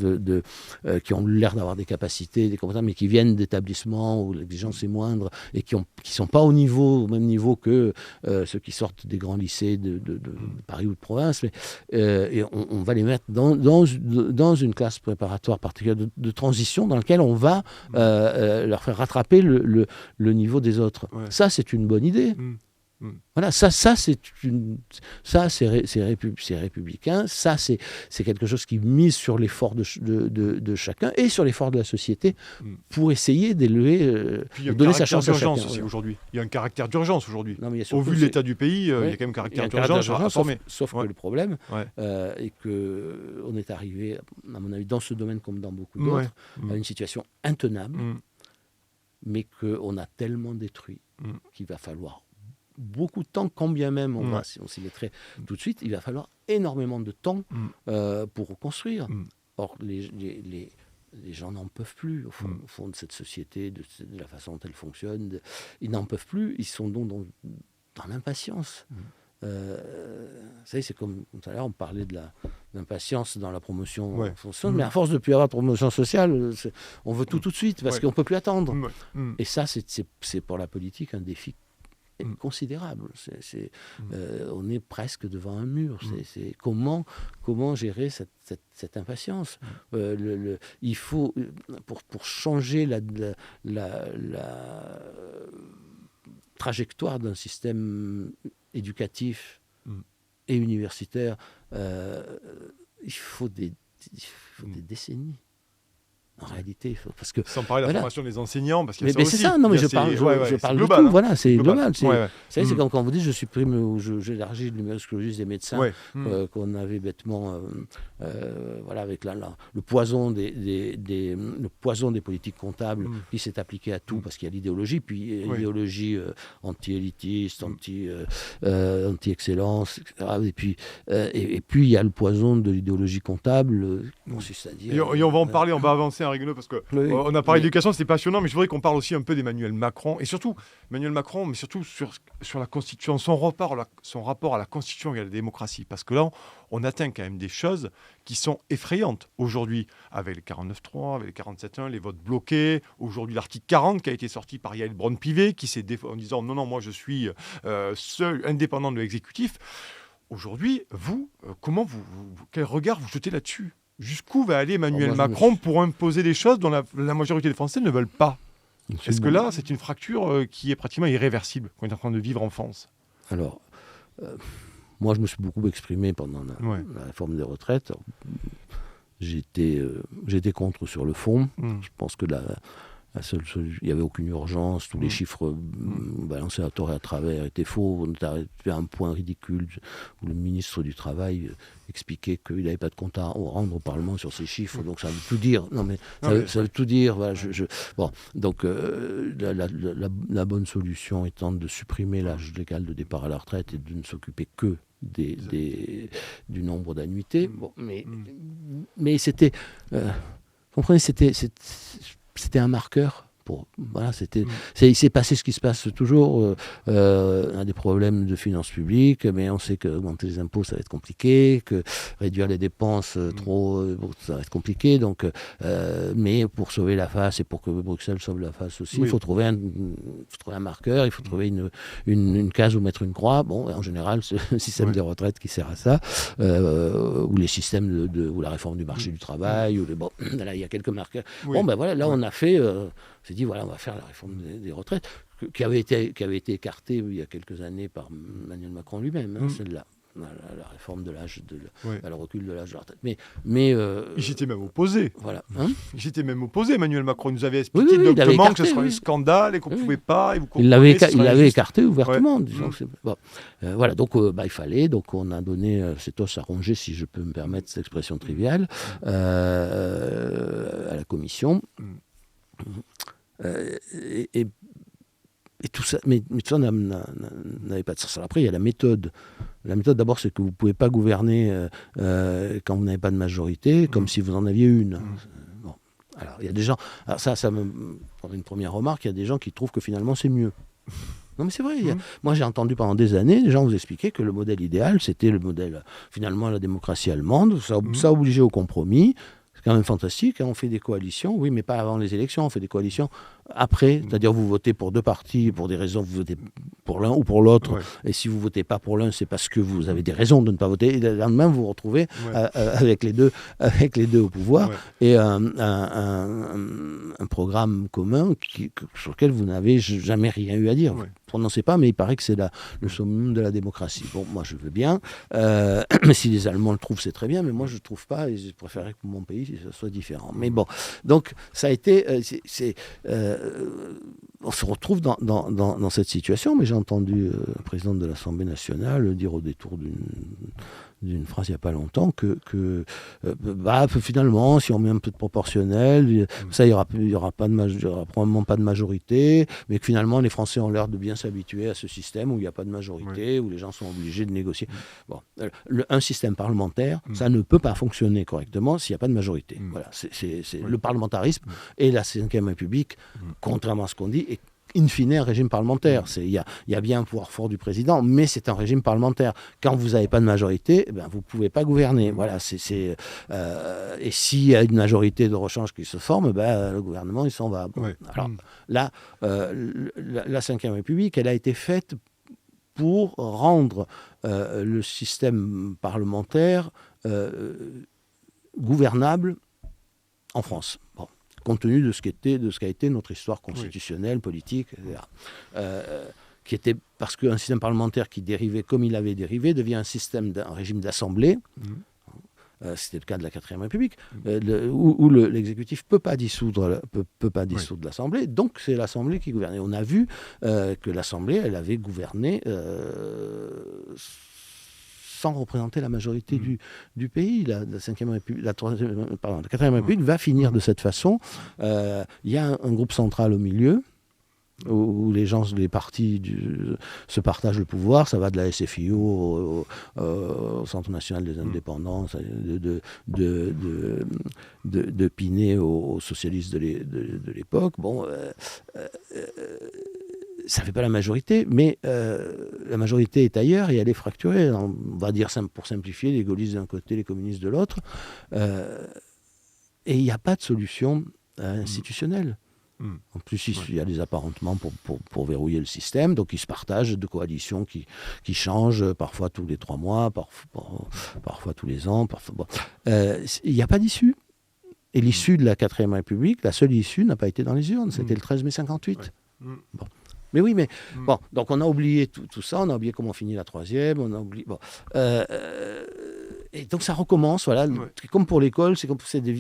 qui ont l'air d'avoir des capacités, des compétences, mais qui viennent d'établissements où l'exigence est moindre et qui sont pas au même niveau que ceux qui sortent des grands lycées de Paris ou de province. Et on va les mettre dans une classe préparatoire particulière de transition dans laquelle on va leur faire rattraper le niveau des autres. Ouais. Ça, c'est une bonne idée. Voilà, ça c'est républicain, ça c'est quelque chose qui mise sur l'effort de chacun et sur l'effort de la société pour essayer d'élever, de donner sa chance à chacun. Aussi, aujourd'hui. Il y a un caractère d'urgence aujourd'hui. Au vu de l'état du pays, il y a quand même un caractère d'urgence à former. Sauf que le problème est qu'on est arrivé, à mon avis, dans ce domaine comme dans beaucoup d'autres, à une situation intenable, mais qu'on a tellement détruit qu'il va falloir beaucoup de temps, quand bien même on s'y mettrait tout de suite, il va falloir énormément de temps pour reconstruire. Or, les gens n'en peuvent plus, au fond de cette société, de la façon dont elle fonctionne. Ils n'en peuvent plus, ils sont donc dans l'impatience. Vous savez, c'est comme tout à l'heure, on parlait de l'impatience dans la promotion sociale, mais à force de ne plus avoir de promotion sociale, on veut tout de suite, parce qu'on ne peut plus attendre. Et ça, c'est pour la politique un défi considérable. On est presque devant un mur. C'est comment gérer cette impatience. Il faut, pour changer la trajectoire d'un système éducatif et universitaire, il faut des décennies. En réalité, parce que sans parler de la formation des enseignants, parce qu'il y a mais c'est ça. Non, mais je parle global, de tout. Voilà, c'est global. C'est comme quand vous dites je supprime ou j'élargis le numerus clausus des médecins qu'on avait bêtement, avec le poison des politiques comptables qui s'est appliqué à tout parce qu'il y a l'idéologie, puis l'idéologie anti-élitiste, anti-excellence, etc. Et puis il y a le poison de l'idéologie comptable, consiste à dire. Et on va en parler, on va avancer. Rigolo parce que on a parlé d'éducation, c'était passionnant, mais je voudrais qu'on parle aussi un peu d'Emmanuel Macron et surtout Emmanuel Macron, mais surtout sur la Constitution, son rapport à la Constitution et à la démocratie, parce que là on atteint quand même des choses qui sont effrayantes aujourd'hui avec les 49.3, avec les 47.1, les votes bloqués. Aujourd'hui l'article 40 qui a été sorti par Yael Braun-Pivet qui s'est défendu en disant non moi je suis seul indépendant de l'exécutif. Aujourd'hui quel regard vous jetez là-dessus? Jusqu'où va aller Emmanuel Macron pour imposer des choses dont la majorité des Français ne veulent pas? Est-ce que là, c'est une fracture qui est pratiquement irréversible qu'on est en train de vivre en France? Alors, moi, je me suis beaucoup exprimé pendant la réforme des retraites. J'étais contre sur le fond. Je pense que il n'y avait aucune urgence, tous les chiffres balancés à tort et à travers étaient faux. On est arrivé à un point ridicule où le ministre du Travail expliquait qu'il n'avait pas de compte à rendre au Parlement sur ces chiffres, donc ça veut tout dire. Non mais ça veut tout dire. Voilà, Bon, donc la bonne solution étant de supprimer l'âge légal de départ à la retraite et de ne s'occuper que du nombre d'annuités. Bon, mais c'était, comprenez, c'était un marqueur. Il s'est passé ce qui se passe toujours. Un des problèmes de finances publiques, mais on sait qu'augmenter les impôts, ça va être compliqué, que réduire les dépenses ça va être compliqué. Donc, mais pour sauver la face et pour que Bruxelles sauve la face aussi, il faut trouver un marqueur, il faut trouver une case où mettre une croix. Bon, en général, c'est le système des retraites qui sert à ça, ou les systèmes ou la réforme du marché du travail. Là, il y a quelques marqueurs. Bon, ben voilà, là, on a fait... on s'est dit, voilà, on va faire la réforme des retraites, qui avait été écartée il y a quelques années par Emmanuel Macron lui-même, celle-là. La réforme de l'âge, le recul de l'âge de la retraite. Mais il s'était même opposé. Voilà. Il s'était même opposé, Emmanuel Macron. Il nous avait expliqué doctement que ce serait un scandale et qu'on ne pouvait pas. Et vous il l'avait écarté ouvertement. Disons voilà, donc il fallait. Donc on a donné cet os à ronger, si je peux me permettre cette expression triviale, à la Commission. Et Et tout ça, mais tout ça n'avait pas de sens. Après, il y a la méthode. La méthode, d'abord, c'est que vous ne pouvez pas gouverner quand vous n'avez pas de majorité, comme si vous en aviez une. Bon. Alors, il y a des gens... Alors ça me... Pour une première remarque, il y a des gens qui trouvent que finalement, c'est mieux. Non, mais c'est vrai. Moi, j'ai entendu pendant des années des gens vous expliquer que le modèle idéal, c'était le modèle, finalement, la démocratie allemande. Ça obligeait au compromis. C'est quand même fantastique, hein. On fait des coalitions, oui, mais pas avant les élections, on fait des coalitions après, c'est-à-dire vous votez pour deux partis, pour des raisons, vous votez pour l'un ou pour l'autre, et si vous ne votez pas pour l'un, c'est parce que vous avez des raisons de ne pas voter, et le lendemain, vous vous retrouvez avec les deux au pouvoir, et un programme commun sur lequel vous n'avez jamais rien eu à dire. Vous ne prononcez pas, mais il paraît que c'est le summum de la démocratie. Bon, moi, je veux bien, mais si les Allemands le trouvent, c'est très bien, mais moi, je ne le trouve pas, et je préférerais que mon pays, ça soit différent. Mais bon, donc, ça a été... on se retrouve dans cette situation, mais j'ai entendu le président de l'Assemblée nationale dire au détour d'une phrase il n'y a pas longtemps que finalement, si on met un peu de proportionnel, ça, il n'y aura probablement pas de majorité, mais que finalement, les Français ont l'air de bien s'habituer à ce système où il n'y a pas de majorité, où les gens sont obligés de négocier. Bon, un système parlementaire, ça ne peut pas fonctionner correctement s'il n'y a pas de majorité. Voilà, c'est le parlementarisme et la Ve République, contrairement à ce qu'on dit, est in fine un régime parlementaire. Il y a bien un pouvoir fort du président, mais c'est un régime parlementaire. Quand vous n'avez pas de majorité, vous ne pouvez pas gouverner. Voilà, et s'il y a une majorité de rechange qui se forme, le gouvernement, il s'en va. Bon, alors là, la Ve République, elle a été faite pour rendre le système parlementaire gouvernable en France. Bon. Compte tenu de ce qu'a été notre histoire constitutionnelle, politique, etc. Qui était, parce qu'un système parlementaire qui dérivait comme il avait dérivé devient un régime d'assemblée. C'était le cas de la Quatrième République, où l'exécutif ne peut pas dissoudre l'Assemblée, donc c'est l'Assemblée qui gouverne. Et on a vu que l'Assemblée, elle avait gouverné sans représenter la majorité du pays. La Quatrième République va finir de cette façon. Il y a un groupe central au milieu, où les partis se partagent le pouvoir. Ça va de la SFIO au Centre national des indépendants, de Pinet aux socialistes de l'époque. Bon, ça ne fait pas la majorité, mais la majorité est ailleurs et elle est fracturée. On va dire, pour simplifier, les gaullistes d'un côté, les communistes de l'autre. Et il n'y a pas de solution institutionnelle. En plus, il y a des apparentements pour verrouiller le système, donc ils se partagent de coalitions qui changent, parfois tous les 3 mois, parfois tous les ans. Il n'y a pas d'issue. Et l'issue de la Quatrième République, la seule issue n'a pas été dans les urnes, c'était le 13 mai 58. Bon. Mais oui, mais bon, donc on a oublié tout ça, on a oublié comment finit la troisième, on a oublié... Bon, et donc ça recommence, voilà, comme pour l'école, ce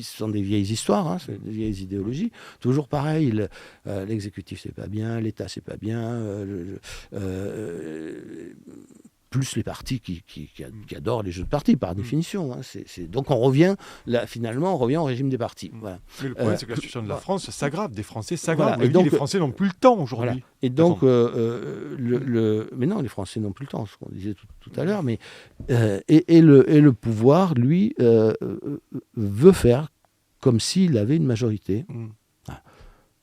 sont des vieilles histoires, hein, c'est des vieilles idéologies. Toujours pareil, l'exécutif c'est pas bien, l'État c'est pas bien, plus les partis qui adorent les jeux de partis, par définition. Hein. Donc on revient, finalement, on revient au régime des partis. Voilà. Mais le problème, c'est que la situation de la France s'aggrave, des Français s'aggravent. Voilà. Les Français n'ont plus le temps aujourd'hui. Voilà. Et donc, mais non, les Français n'ont plus le temps, ce qu'on disait tout à l'heure, mais, et le pouvoir, lui, veut faire comme s'il avait une majorité.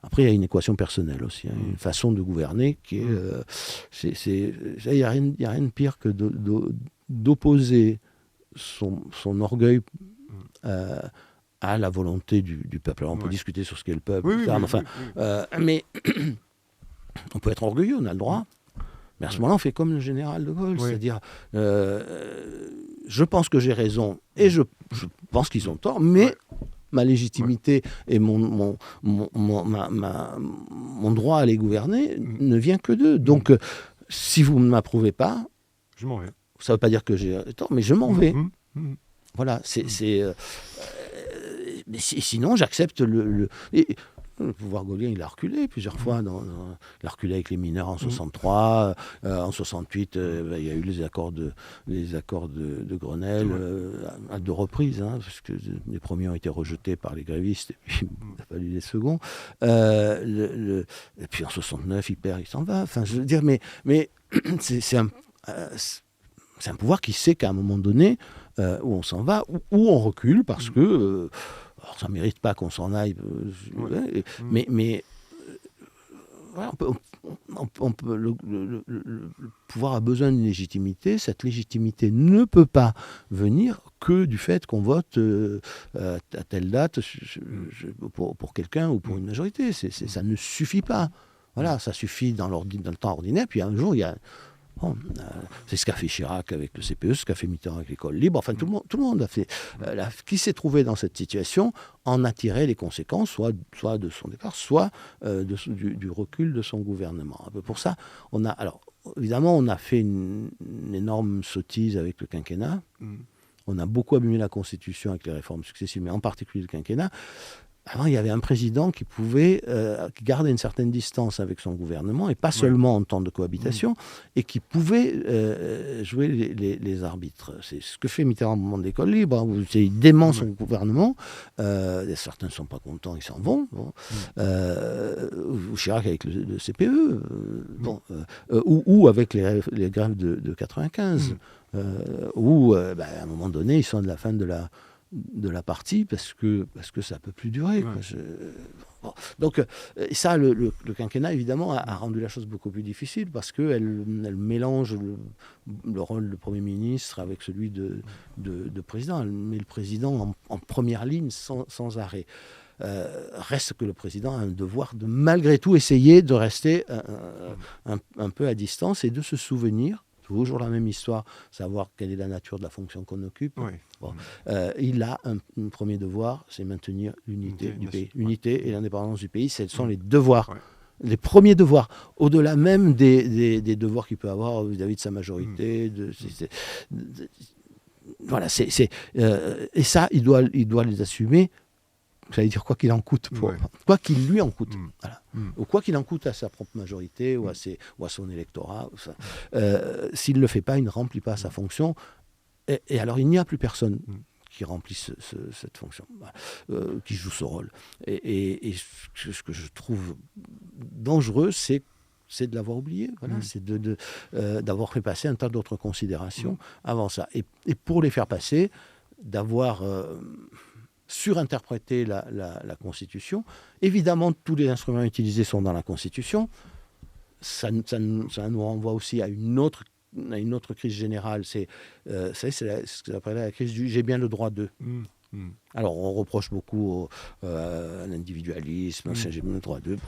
Après, il y a une équation personnelle aussi, hein, une façon de gouverner qui est... Il n'y a rien de pire que d'opposer son orgueil à la volonté du peuple. Alors, on peut discuter sur ce qu'est le peuple, mais on peut être orgueilleux, on a le droit. Mais à ce moment-là, on fait comme le général de Gaulle, c'est-à-dire, je pense que j'ai raison et je pense qu'ils ont tort, mais... ma légitimité et mon droit à les gouverner ne vient que d'eux. Donc, si vous ne m'approuvez pas, je m'en vais. Ça ne veut pas dire que j'ai tort, mais je m'en vais. Voilà, mais sinon, j'accepte le pouvoir gaullien, il a reculé plusieurs fois. Il a reculé avec les mineurs en 63. En 68, il y a eu les accords de Grenelle à 2 reprises, parce que les premiers ont été rejetés par les grévistes et puis il a fallu les seconds. Et puis en 69, il perd, il s'en va. Enfin, je veux dire, mais c'est un pouvoir qui sait qu'à un moment donné, où on s'en va, où on recule, parce que alors ça ne mérite pas qu'on s'en aille, mais voilà, le pouvoir a besoin d'une légitimité. Cette légitimité ne peut pas venir que du fait qu'on vote à telle date pour quelqu'un ou pour une majorité. Ça ne suffit pas. Voilà, ça suffit dans le temps ordinaire. Puis un jour, il y a... c'est ce qu'a fait Chirac avec le CPE, ce qu'a fait Mitterrand avec l'école libre. Enfin, tout le monde a fait. Qui s'est trouvé dans cette situation en a tiré les conséquences, soit de son départ, soit du recul de son gouvernement. Pour ça, évidemment, on a fait une énorme sottise avec le quinquennat. On a beaucoup abîmé la Constitution avec les réformes successives, mais en particulier le quinquennat. Avant, il y avait un président qui pouvait garder une certaine distance avec son gouvernement, et pas seulement en temps de cohabitation, et qui pouvait jouer les arbitres. C'est ce que fait Mitterrand au moment de l'école libre. Il dément son gouvernement. Certains ne sont pas contents, ils s'en vont. Ou Chirac avec le CPE. Ou avec les grèves de 95. Où, à un moment donné, ils sont de la fin de la partie parce que ça ne peut plus durer. Donc ça, le quinquennat, évidemment, a rendu la chose beaucoup plus difficile parce qu'elle mélange le rôle de Premier ministre avec celui de président. Elle met le président en première ligne sans arrêt. Reste que le président a un devoir de, malgré tout, essayer de rester un peu à distance et de se souvenir, toujours la même histoire, savoir quelle est la nature de la fonction qu'on occupe. Il a un premier devoir, c'est maintenir l'unité du pays. L'unité et l'indépendance du pays, ce sont les devoirs. Les premiers devoirs, au-delà même des devoirs qu'il peut avoir vis-à-vis de sa majorité. Voilà, et ça, il doit les assumer. J'allais dire quoi qu'il en coûte, quoi qu'il lui en coûte, ou quoi qu'il en coûte à sa propre majorité ou à son électorat. S'il ne le fait pas, il ne remplit pas sa fonction, et alors il n'y a plus personne qui remplisse cette fonction, qui joue ce rôle. Et ce que je trouve dangereux, c'est de l'avoir oublié, c'est d'avoir fait passer un tas d'autres considérations avant ça. Et pour les faire passer, d'avoir... surinterpréter la Constitution. Évidemment, tous les instruments utilisés sont dans la Constitution. Ça nous renvoie aussi à une autre crise générale. C'est ce qu'on appelle la crise du « j'ai bien le droit de ». Alors, on reproche beaucoup à l'individualisme, j'ai bien le droit de.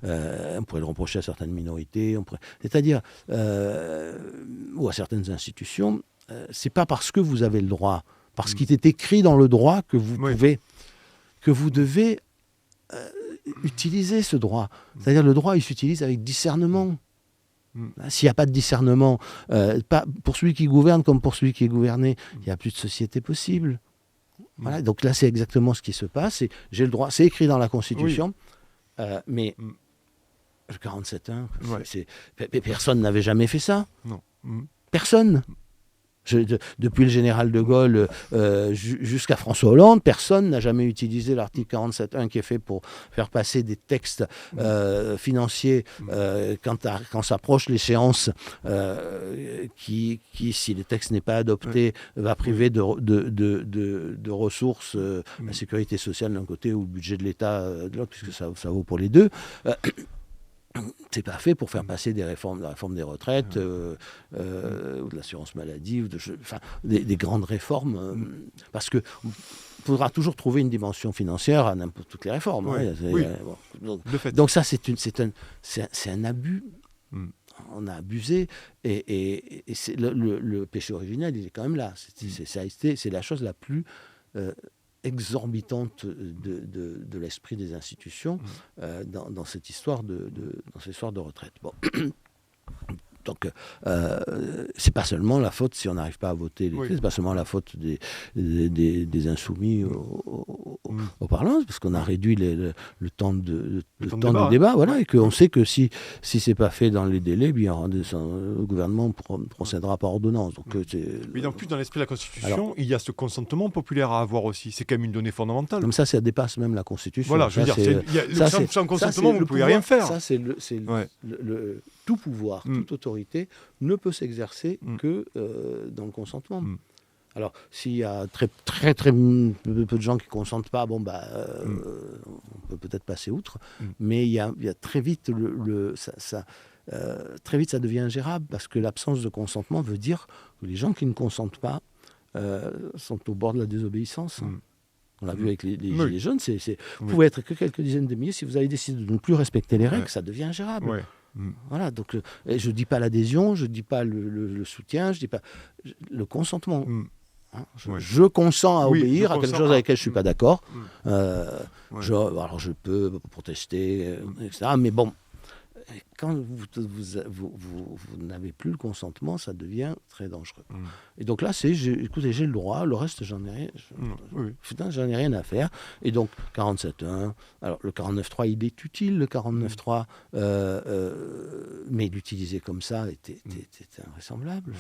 On pourrait le reprocher à certaines minorités, c'est-à-dire, ou à certaines institutions. C'est pas parce que vous avez le droit, parce qu'il est écrit dans le droit que vous devez utiliser ce droit. C'est-à-dire le droit, il s'utilise avec discernement. S'il n'y a pas de discernement, pas pour celui qui gouverne comme pour celui qui est gouverné, il n'y a plus de société possible. Voilà, donc là, c'est exactement ce qui se passe. J'ai le droit, c'est écrit dans la Constitution, mais le 47.1, personne n'avait jamais fait ça. Non. Personne. Depuis le général de Gaulle jusqu'à François Hollande, personne n'a jamais utilisé l'article 47.1 qui est fait pour faire passer des textes financiers quand s'approche l'échéance qui, si le texte n'est pas adopté, va priver de ressources la sécurité sociale d'un côté ou le budget de l'État de l'autre, puisque ça vaut pour les deux. C'est pas fait pour faire passer la réforme des retraites ou de l'assurance maladie, ou des grandes réformes, parce que faudra toujours trouver une dimension financière à n'importe toutes les réformes. Donc ça, c'est un abus. On a abusé, et c'est le péché originel, il est quand même là. C'est la chose la plus exorbitante de l'esprit des institutions dans cette histoire de retraite. Bon. Donc, c'est pas seulement la faute si on n'arrive pas à voter les c'est pas seulement la faute des insoumis au Parlement, parce qu'on a réduit le temps de débat, voilà, et qu'on sait que si c'est pas fait dans les délais, bien, le gouvernement procédera par ordonnance. Donc, mais en plus, dans l'esprit de la Constitution, il y a ce consentement populaire à avoir aussi. C'est quand même une donnée fondamentale. Comme ça dépasse même la Constitution. Voilà, je veux dire, sans consentement, vous ne pouvez rien faire. Ça, c'est tout pouvoir, toute autorité ne peut s'exercer que dans le consentement. Alors, s'il y a très très très peu de gens qui ne consentent pas, on peut peut-être passer outre, mais il y a très vite très vite ça devient ingérable, parce que l'absence de consentement veut dire que les gens qui ne consentent pas sont au bord de la désobéissance. On l'a vu avec les Gilets jaunes, vous pouvez être que quelques dizaines de milliers, si vous avez décidé de ne plus respecter les règles, ça devient ingérable. Voilà, donc je ne dis pas l'adhésion, je ne dis pas le soutien, je ne dis pas le consentement. Je consens à obéir à quelque chose avec lequel je ne suis pas d'accord. Alors je peux protester, etc. Mais bon, quand vous n'avez plus le consentement, ça devient très dangereux. Et donc là, écoutez, j'ai le droit, le reste, j'en ai rien à faire. Et donc, 47.1, alors le 49.3, il est utile, le 49.3, mais l'utiliser comme ça était invraisemblable.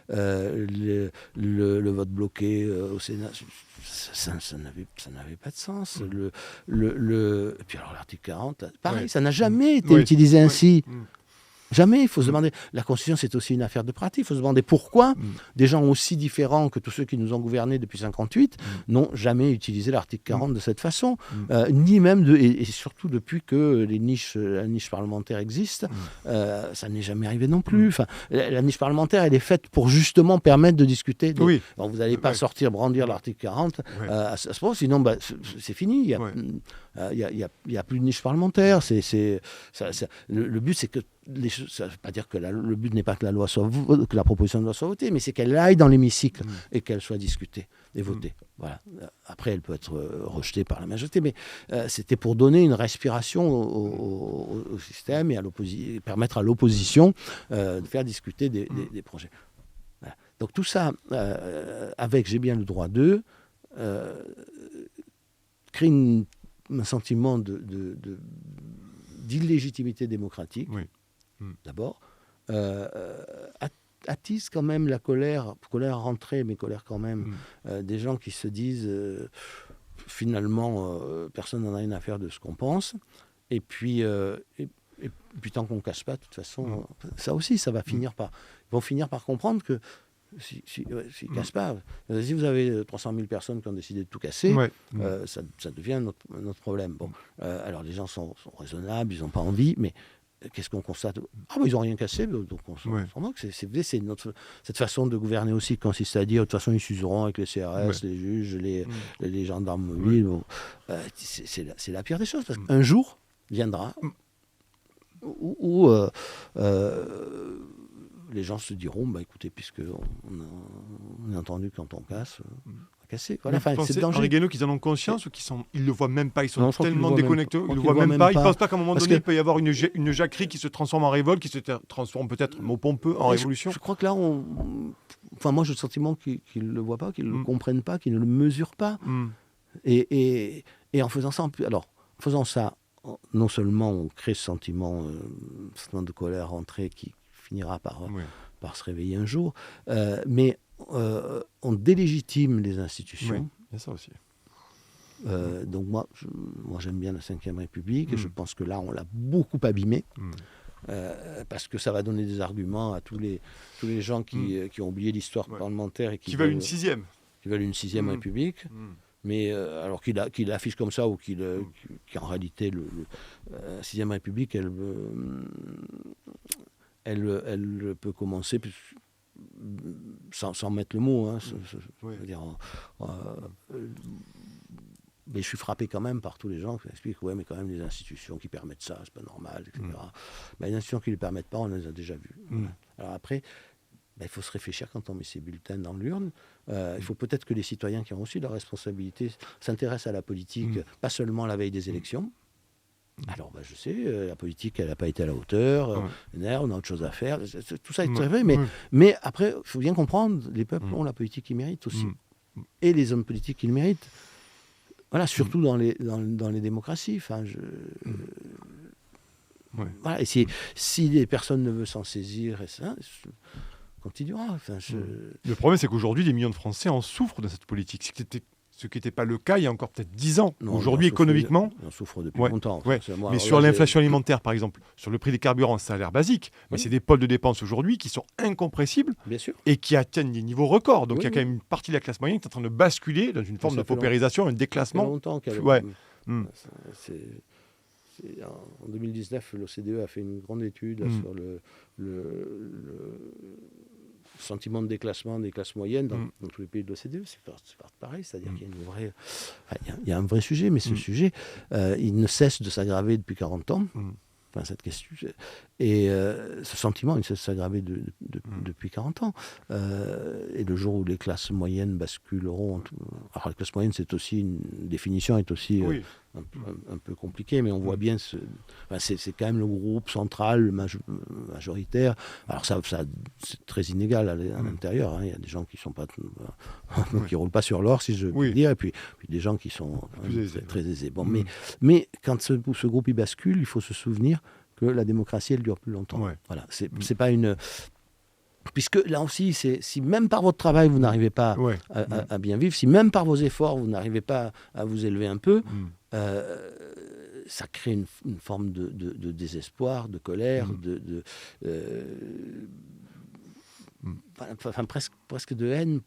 Le vote bloqué au Sénat, ça n'avait pas de sens. Et puis alors l'article 40, pareil, ça n'a jamais été utilisé ainsi. Jamais, il faut se demander. La Constitution, c'est aussi une affaire de pratique. Il faut se demander pourquoi des gens aussi différents que tous ceux qui nous ont gouvernés depuis 1958 n'ont jamais utilisé l'article 40 de cette façon. Ni même, et surtout depuis que la niche parlementaire existe, ça n'est jamais arrivé non plus. Enfin, la niche parlementaire, elle est faite pour justement permettre de discuter. Alors, vous n'allez pas brandir l'article 40 à ce moment, sinon c'est fini. Il n'y a plus de niche parlementaire. Le but, c'est que ça ne veut pas dire que le but n'est pas que la proposition de loi soit votée, mais c'est qu'elle aille dans l'hémicycle et qu'elle soit discutée et votée. Voilà. Après, elle peut être rejetée par la majorité, mais c'était pour donner une respiration au système et permettre à l'opposition de faire discuter des projets. Voilà. Donc tout ça, avec J'ai bien le droit d'eux, crée un sentiment d'illégitimité démocratique. D'abord, attise quand même la colère rentrée, mais colère quand même, des gens qui se disent finalement personne n'en a rien à faire de ce qu'on pense, et puis tant qu'on ne casse pas, de toute façon, ça aussi, ils vont finir par comprendre que s'ils ne cassent pas, si vous avez 300 000 personnes qui ont décidé de tout casser, ça devient notre problème. Bon, alors les gens sont raisonnables, ils n'ont pas envie, mais qu'est-ce qu'on constate ? Ils n'ont rien cassé, donc on s'en moque. C'est cette façon de gouverner aussi qui consiste à dire de toute façon ils s'useront avec les CRS, les juges, les gendarmes mobiles. C'est la pire des choses, parce qu'un jour viendra où les gens se diront écoutez, puisque on a entendu quand on casse, casser. Voilà, c'est dangereux. Henri Guénaud, qu'ils en ont conscience ou ils ne le voient même pas, ils sont tellement déconnectés, ils ne le voient même pas, ils ne pensent pas qu'à un moment donné, il peut y avoir une jacquerie qui se transforme en révolte, qui se transforme peut-être, mot pompeux, en révolution. Je crois que là, moi j'ai le sentiment qu'ils ne le voient pas, qu'ils ne le comprennent pas, qu'ils ne le mesurent pas. Et en faisant ça, non seulement on crée ce sentiment de colère rentrée qui finira par se réveiller un jour, mais on délégitime les institutions. Il y a ça aussi. Donc moi j'aime bien la Ve République, et je pense que là on l'a beaucoup abîmée, parce que ça va donner des arguments à tous les gens qui ont oublié l'histoire parlementaire et qui veulent une sixième. Qui veulent une 6e République. Mais alors qu'il affiche comme ça, ou qu'en réalité la 6e République, elle peut commencer sans mettre le mot. Mais je suis frappé quand même par tous les gens qui expliquent mais quand même les institutions qui permettent ça, c'est pas normal, etc. Mais les institutions qui ne le permettent pas, on les a déjà vues. Alors après, il faut se réfléchir quand on met ses bulletins dans l'urne. Il faut peut-être que les citoyens qui ont aussi leur responsabilité s'intéressent à la politique, pas seulement la veille des élections. Alors, je sais, la politique, elle n'a pas été à la hauteur, on a autre chose à faire, tout ça est très vrai, mais après, il faut bien comprendre, les peuples ont la politique qu'ils méritent aussi, et les hommes politiques qu'ils méritent. Voilà, surtout dans les démocraties. Voilà, et si les personnes ne veulent s'en saisir, ça continuera. Le problème, c'est qu'aujourd'hui, des millions de Français en souffrent de cette politique. Ce qui n'était pas le cas il y a encore peut-être 10 ans. Aujourd'hui, économiquement... On souffre depuis longtemps. Mais sur l'inflation alimentaire, par exemple, sur le prix des carburants, ça a l'air basique, mais c'est des pôles de dépenses aujourd'hui qui sont incompressibles et qui atteignent des niveaux records. Donc il y a quand même une partie de la classe moyenne qui est en train de basculer dans une forme de paupérisation, un déclassement. Ça fait longtemps en 2019, l'OCDE a fait une grande étude sur le sentiment de déclassement des classes moyennes dans tous les pays de l'OCDE. C'est pareil, c'est-à-dire qu'il y a un vrai sujet, mais ce sujet, il ne cesse de s'aggraver depuis 40 ans. Cette question. Et ce sentiment, il ne cesse de s'aggraver depuis 40 ans. Et le jour où les classes moyennes basculeront... Alors, les classes moyennes, c'est aussi une définition, est aussi un peu compliquée, mais on voit bien... c'est quand même le groupe central, majoritaire. Alors, ça c'est très inégal à l'intérieur. Il y a des gens qui sont pas... qui ne roulent pas sur l'or, si je puis dire, et puis des gens qui sont très aisés. Bon, mais quand ce groupe y bascule, il faut se souvenir que la démocratie, elle dure plus longtemps. Voilà, c'est pas une... Puisque là aussi, si même par votre travail, vous n'arrivez pas à bien vivre, si même par vos efforts, vous n'arrivez pas à vous élever un peu, ça crée une forme de désespoir, de colère, presque de haine.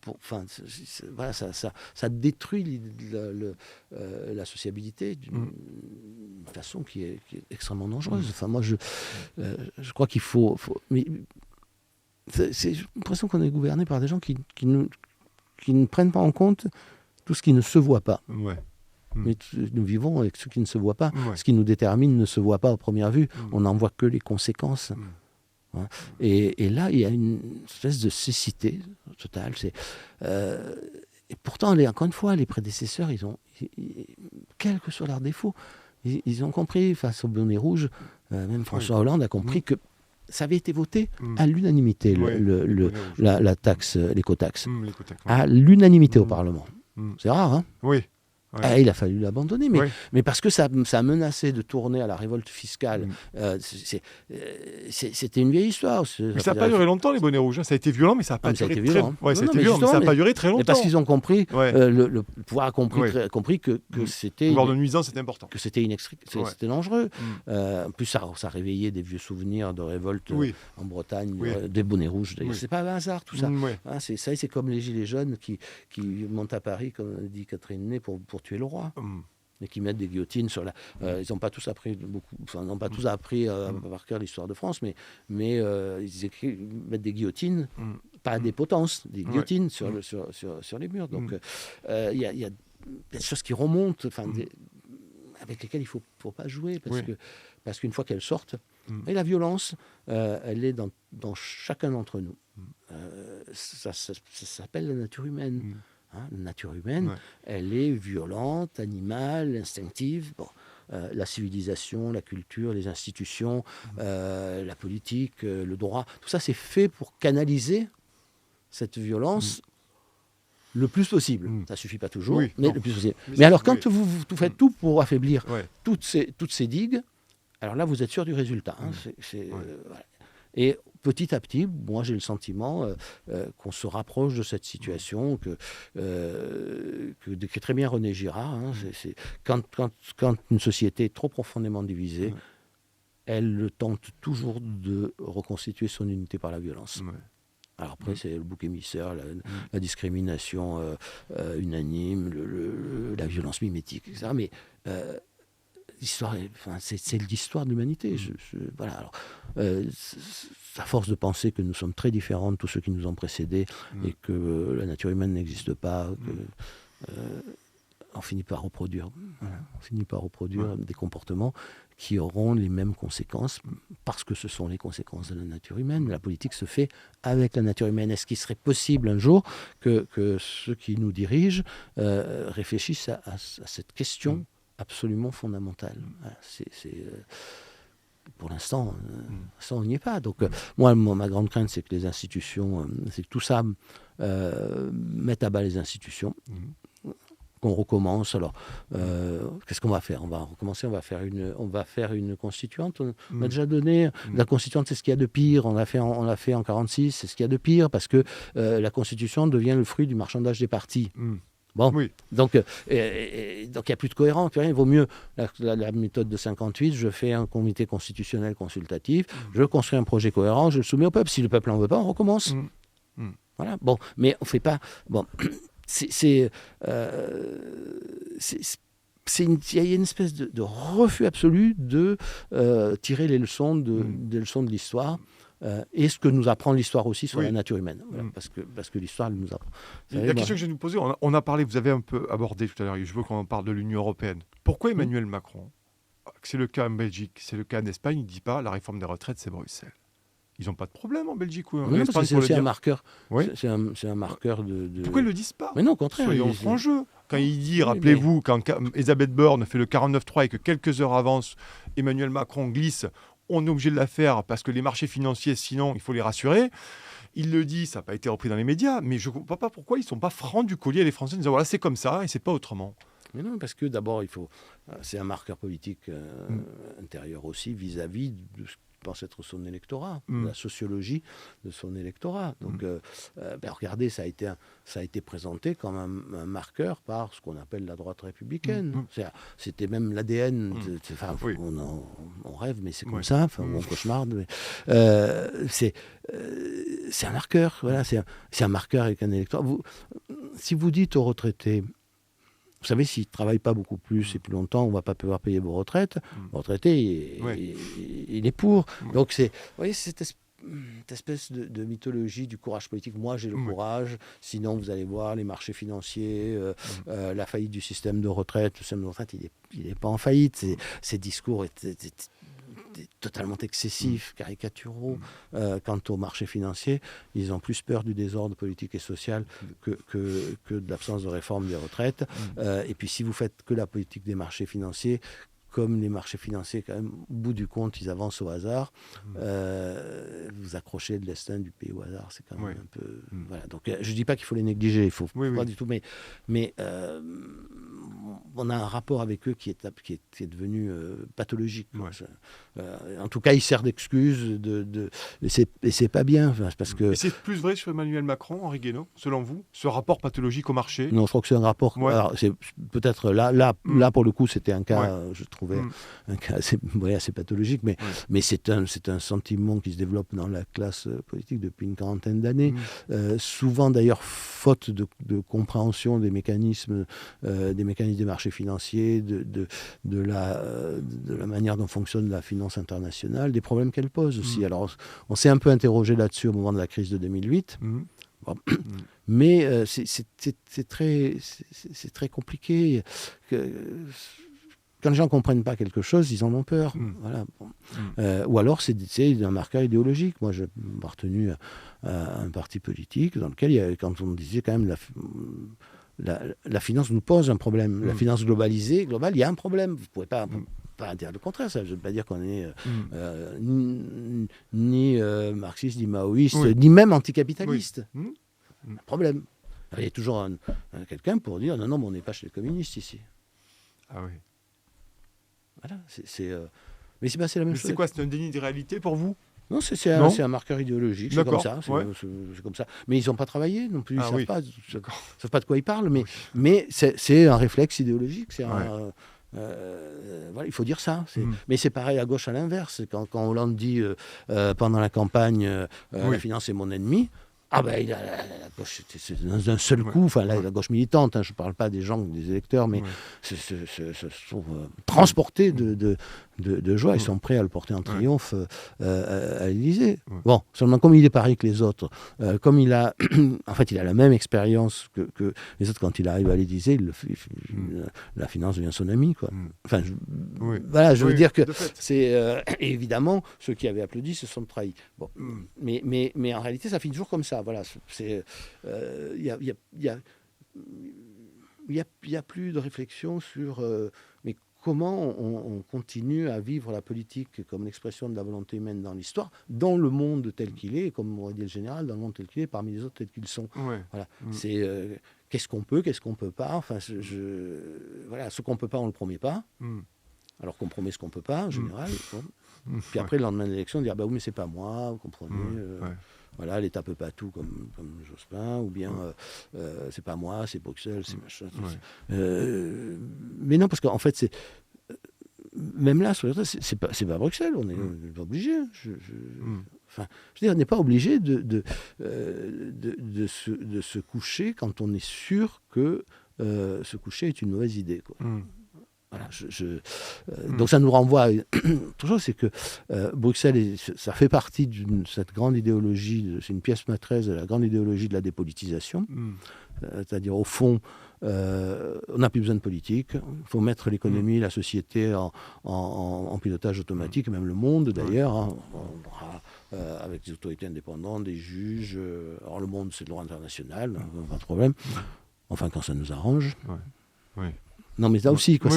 Ça détruit la sociabilité d'une façon qui est extrêmement dangereuse. Moi, je crois qu'il faut mais j'ai l'impression qu'on est gouverné par des gens qui ne prennent pas en compte tout ce qui ne se voit pas. Mais nous vivons avec ce qui ne se voit pas. Ce qui nous détermine ne se voit pas à première vue. On n'en voit que les conséquences. Et là, il y a une espèce de cécité totale. Et pourtant, encore une fois, les prédécesseurs, quel que soit leur défaut, ils ont compris, face au bonnet rouge, même François Hollande a compris que ça avait été voté à l'unanimité, la taxe, l'écotaxe, à l'unanimité au Parlement. C'est rare, hein ? Il a fallu l'abandonner, mais parce que ça menaçait de tourner à la révolte fiscale. C'était une vieille histoire. Mais ça n'a pas duré longtemps, les bonnets rouges. Ça a été violent, mais ça n'a pas duré très longtemps. Ça n'a pas duré très longtemps. Parce qu'ils ont compris, le pouvoir a compris que c'était... Le pouvoir de nuisance, c'était important. Que c'était c'était dangereux. En plus, ça réveillait des vieux souvenirs de révolte en Bretagne, des bonnets rouges. C'est pas un hasard, tout ça. C'est comme les gilets jaunes qui montent à Paris, comme dit Catherine Ney, pour tuer le roi, et qui mettent des guillotines sur la... ils n'ont pas tous appris par cœur l'histoire de France, mais ils mettent des guillotines, pas des potences, des guillotines sur les murs. Donc il y a des choses qui remontent, avec lesquelles il ne faut pas jouer, parce qu'une fois qu'elles sortent, et la violence, elle est dans chacun d'entre nous. Ça s'appelle la nature humaine. La nature humaine, elle est violente, animale, instinctive. La civilisation, la culture, les institutions, la politique, le droit, tout ça c'est fait pour canaliser cette violence le plus possible. Ça ne suffit pas toujours, mais le plus possible. Mais alors quand vous faites tout pour affaiblir toutes ces digues, alors là vous êtes sûr du résultat. Voilà. Et petit à petit, moi j'ai le sentiment qu'on se rapproche de cette situation que très bien René Girard. Quand une société est trop profondément divisée, elle tente toujours de reconstituer son unité par la violence. Alors après, c'est le bouc émissaire, la discrimination unanime, la violence mimétique, etc. Mais l'histoire, c'est l'histoire de l'humanité. Voilà. Alors, à force de penser que nous sommes très différents de tous ceux qui nous ont précédés et que la nature humaine n'existe pas, on finit par reproduire. On finit par reproduire des comportements qui auront les mêmes conséquences parce que ce sont les conséquences de la nature humaine. La politique se fait avec la nature humaine. Est-ce qu'il serait possible un jour que ceux qui nous dirigent réfléchissent à cette question absolument fondamentale. Voilà, pour l'instant, ça, on n'y est pas. Donc, moi, ma grande crainte, c'est que les institutions, c'est que tout ça mette à bas les institutions. Qu'on recommence. Alors, qu'est-ce qu'on va faire? On va recommencer, on va faire une constituante. On a déjà donné. La constituante, c'est ce qu'il y a de pire. On l'a fait en 1946, c'est ce qu'il y a de pire, parce que la constitution devient le fruit du marchandage des partis. Bon, donc il n'y a plus de cohérence, plus rien. Il vaut mieux la méthode de 58. Je fais un comité constitutionnel consultatif, je construis un projet cohérent, je le soumets au peuple. Si le peuple n'en veut pas, on recommence. Voilà. Bon, mais on ne fait pas. Bon. Il y a une espèce de refus absolu de tirer les leçons des leçons de l'histoire et ce que nous apprend l'histoire aussi sur la nature humaine. Voilà, parce que l'histoire nous apprend. La question que je vais nous poser, on a parlé, vous avez un peu abordé tout à l'heure, je veux qu'on parle de l'Union européenne. Pourquoi Emmanuel Macron, c'est le cas en Belgique, c'est le cas en Espagne, il ne dit pas la réforme des retraites, c'est Bruxelles? Ils n'ont pas de problème en Belgique ou en Espagne, parce que c'est aussi un marqueur. C'est un marqueur de... Pourquoi ils ne le disent pas? Mais non, au contraire. Soyons francs. Quand il dit, rappelez-vous, quand Elisabeth Borne fait le 49.3 et que quelques heures avant, Emmanuel Macron glisse, on est obligé de la faire parce que les marchés financiers, sinon, il faut les rassurer. Il le dit, ça n'a pas été repris dans les médias, mais je ne comprends pas pourquoi ils ne sont pas francs du collier, les Français, en disant voilà, c'est comme ça et c'est pas autrement. Mais non, parce que d'abord, c'est un marqueur politique intérieur aussi vis-à-vis de ce pense être son électorat, la sociologie de son électorat. Donc, regardez, ça a été présenté comme un marqueur par ce qu'on appelle la droite républicaine. C'était même l'ADN. On rêve, mais c'est comme ça. Enfin, on cauchemarde. C'est un marqueur. Voilà, c'est un marqueur avec un électorat. Si vous dites aux retraités, vous savez, s'ils ne travaillent pas beaucoup plus et plus longtemps, on ne va pas pouvoir payer vos retraites. Le retraité, il est pour. Donc, vous voyez, cette espèce de mythologie du courage politique. Moi, j'ai le courage. Sinon, vous allez voir les marchés financiers, la faillite du système de retraite. Le système de retraite, il n'est pas en faillite. Ces discours étaient totalement excessifs, caricaturaux. Quant au marché financier, ils ont plus peur du désordre politique et social que de l'absence de réforme des retraites. Et puis si vous faites que la politique des marchés financiers, comme les marchés financiers, quand même, au bout du compte, ils avancent au hasard. Vous accrochez le destin du pays au hasard, c'est quand même un peu... Voilà. Donc, je ne dis pas qu'il faut les négliger, il faut pas du tout, mais on a un rapport avec eux qui est devenu pathologique. En tout cas, il sert d'excuse, et c'est pas bien. Parce que... Et c'est plus vrai sur Emmanuel Macron, Henri Guénaud, selon vous, ce rapport pathologique au marché? Non, je crois que c'est un rapport... Alors, c'est peut-être là, pour le coup, c'était un cas, je trouvais un cas assez pathologique, mais c'est un sentiment qui se développe dans la classe politique depuis une quarantaine d'années. Souvent, d'ailleurs, faute de compréhension des mécanismes des marchés financiers, de la manière dont fonctionne la finance internationale, des problèmes qu'elle pose aussi. Alors, on s'est un peu interrogé là-dessus au moment de la crise de 2008. Mais c'est très compliqué. Quand les gens ne comprennent pas quelque chose, ils en ont peur. Voilà. Ou alors, c'est un marqueur idéologique. Moi, j'ai appartenu à un parti politique dans lequel, quand on disait quand même la finance nous pose un problème. La finance globale, il y a un problème. Vous ne pouvez pas dire le contraire. Ça ne veut pas dire qu'on est ni marxiste, ni maoïste, ni même anticapitaliste. Un problème. Alors, il y a toujours quelqu'un pour dire non, mais on n'est pas chez les communistes ici. Ah oui. Voilà, mais c'est la même chose. C'est quoi, c'est un déni de réalité pour vous? Non, c'est un marqueur idéologique, c'est comme ça. C'est comme ça. Mais ils n'ont pas travaillé non plus, ils ne savent pas de quoi ils parlent, mais c'est un réflexe idéologique. Voilà, il faut dire ça. Mais c'est pareil à gauche à l'inverse. Quand Hollande dit pendant la campagne la finance est mon ennemi, la gauche, c'est d'un seul coup, enfin la gauche militante, je ne parle pas des gens, des électeurs, mais se sont transportés de joie, ils sont prêts à le porter en triomphe à l'Élysée. Bon, seulement comme il est pareil que les autres, comme il a la même expérience que les autres, quand il arrive à l'Élysée, la finance devient son ami, quoi. Enfin, je veux dire que c'est évidemment ceux qui avaient applaudi se sont trahis. Bon, mais en réalité, ça finit toujours comme ça. Voilà, il y a plus de réflexion sur mais comment on continue à vivre la politique comme l'expression de la volonté humaine dans l'histoire, dans le monde tel qu'il est, et comme aurait dit le général, dans le monde tel qu'il est, parmi les autres tels qu'ils sont. Ouais. Voilà. C'est qu'est-ce qu'on peut pas. Enfin, voilà, ce qu'on peut pas, on le promet pas. Alors qu'on promet ce qu'on peut pas, en général. Bon. Puis après, le lendemain de l'élection, dire oui, mais c'est pas moi, vous comprenez. Voilà, l'État peut pas tout comme Jospin, ou bien c'est pas moi, c'est Bruxelles, c'est machin. Mais non, parce qu'en fait, c'est même là, c'est pas Bruxelles, on est pas obligé. Enfin, je veux dire, on n'est pas obligé de se coucher quand on est sûr que se coucher est une mauvaise idée, quoi. Voilà, donc ça nous renvoie à autre chose, c'est que Bruxelles, ça fait partie de cette grande idéologie, c'est une pièce maîtresse de la grande idéologie de la dépolitisation. C'est-à-dire, au fond, on n'a plus besoin de politique, il faut mettre l'économie, la société en pilotage automatique, même le monde d'ailleurs, hein, avec des autorités indépendantes, des juges. Alors le monde, c'est le droit international, pas de problème. Enfin, quand ça nous arrange. Non, mais là aussi, quoi,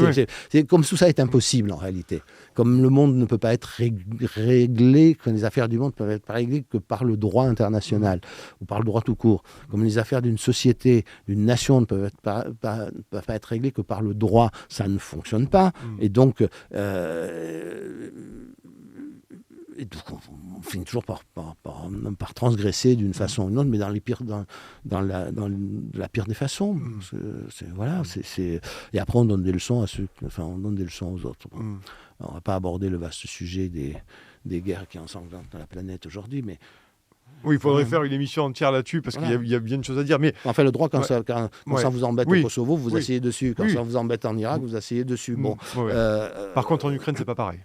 c'est comme tout ça est impossible en réalité. Comme le monde ne peut pas être réglé, comme les affaires du monde ne peuvent être réglées que par le droit international ou par le droit tout court. Comme les affaires d'une société, d'une nation ne peuvent pas être réglées que par le droit, ça ne fonctionne pas. Et donc on finit toujours par transgresser d'une façon ou d'une autre, mais dans la pire des façons. Et après, on donne des leçons aux autres. On ne va pas aborder le vaste sujet des guerres qui ensanglantent dans la planète aujourd'hui, mais oui, il faudrait faire une émission entière là-dessus, parce qu'il y a bien de choses à dire. Mais enfin, le droit, quand ça vous embête au Kosovo, vous asseyez dessus. Quand ça vous embête en Irak, vous asseyez dessus. Bon, par contre, en Ukraine, c'est pas pareil.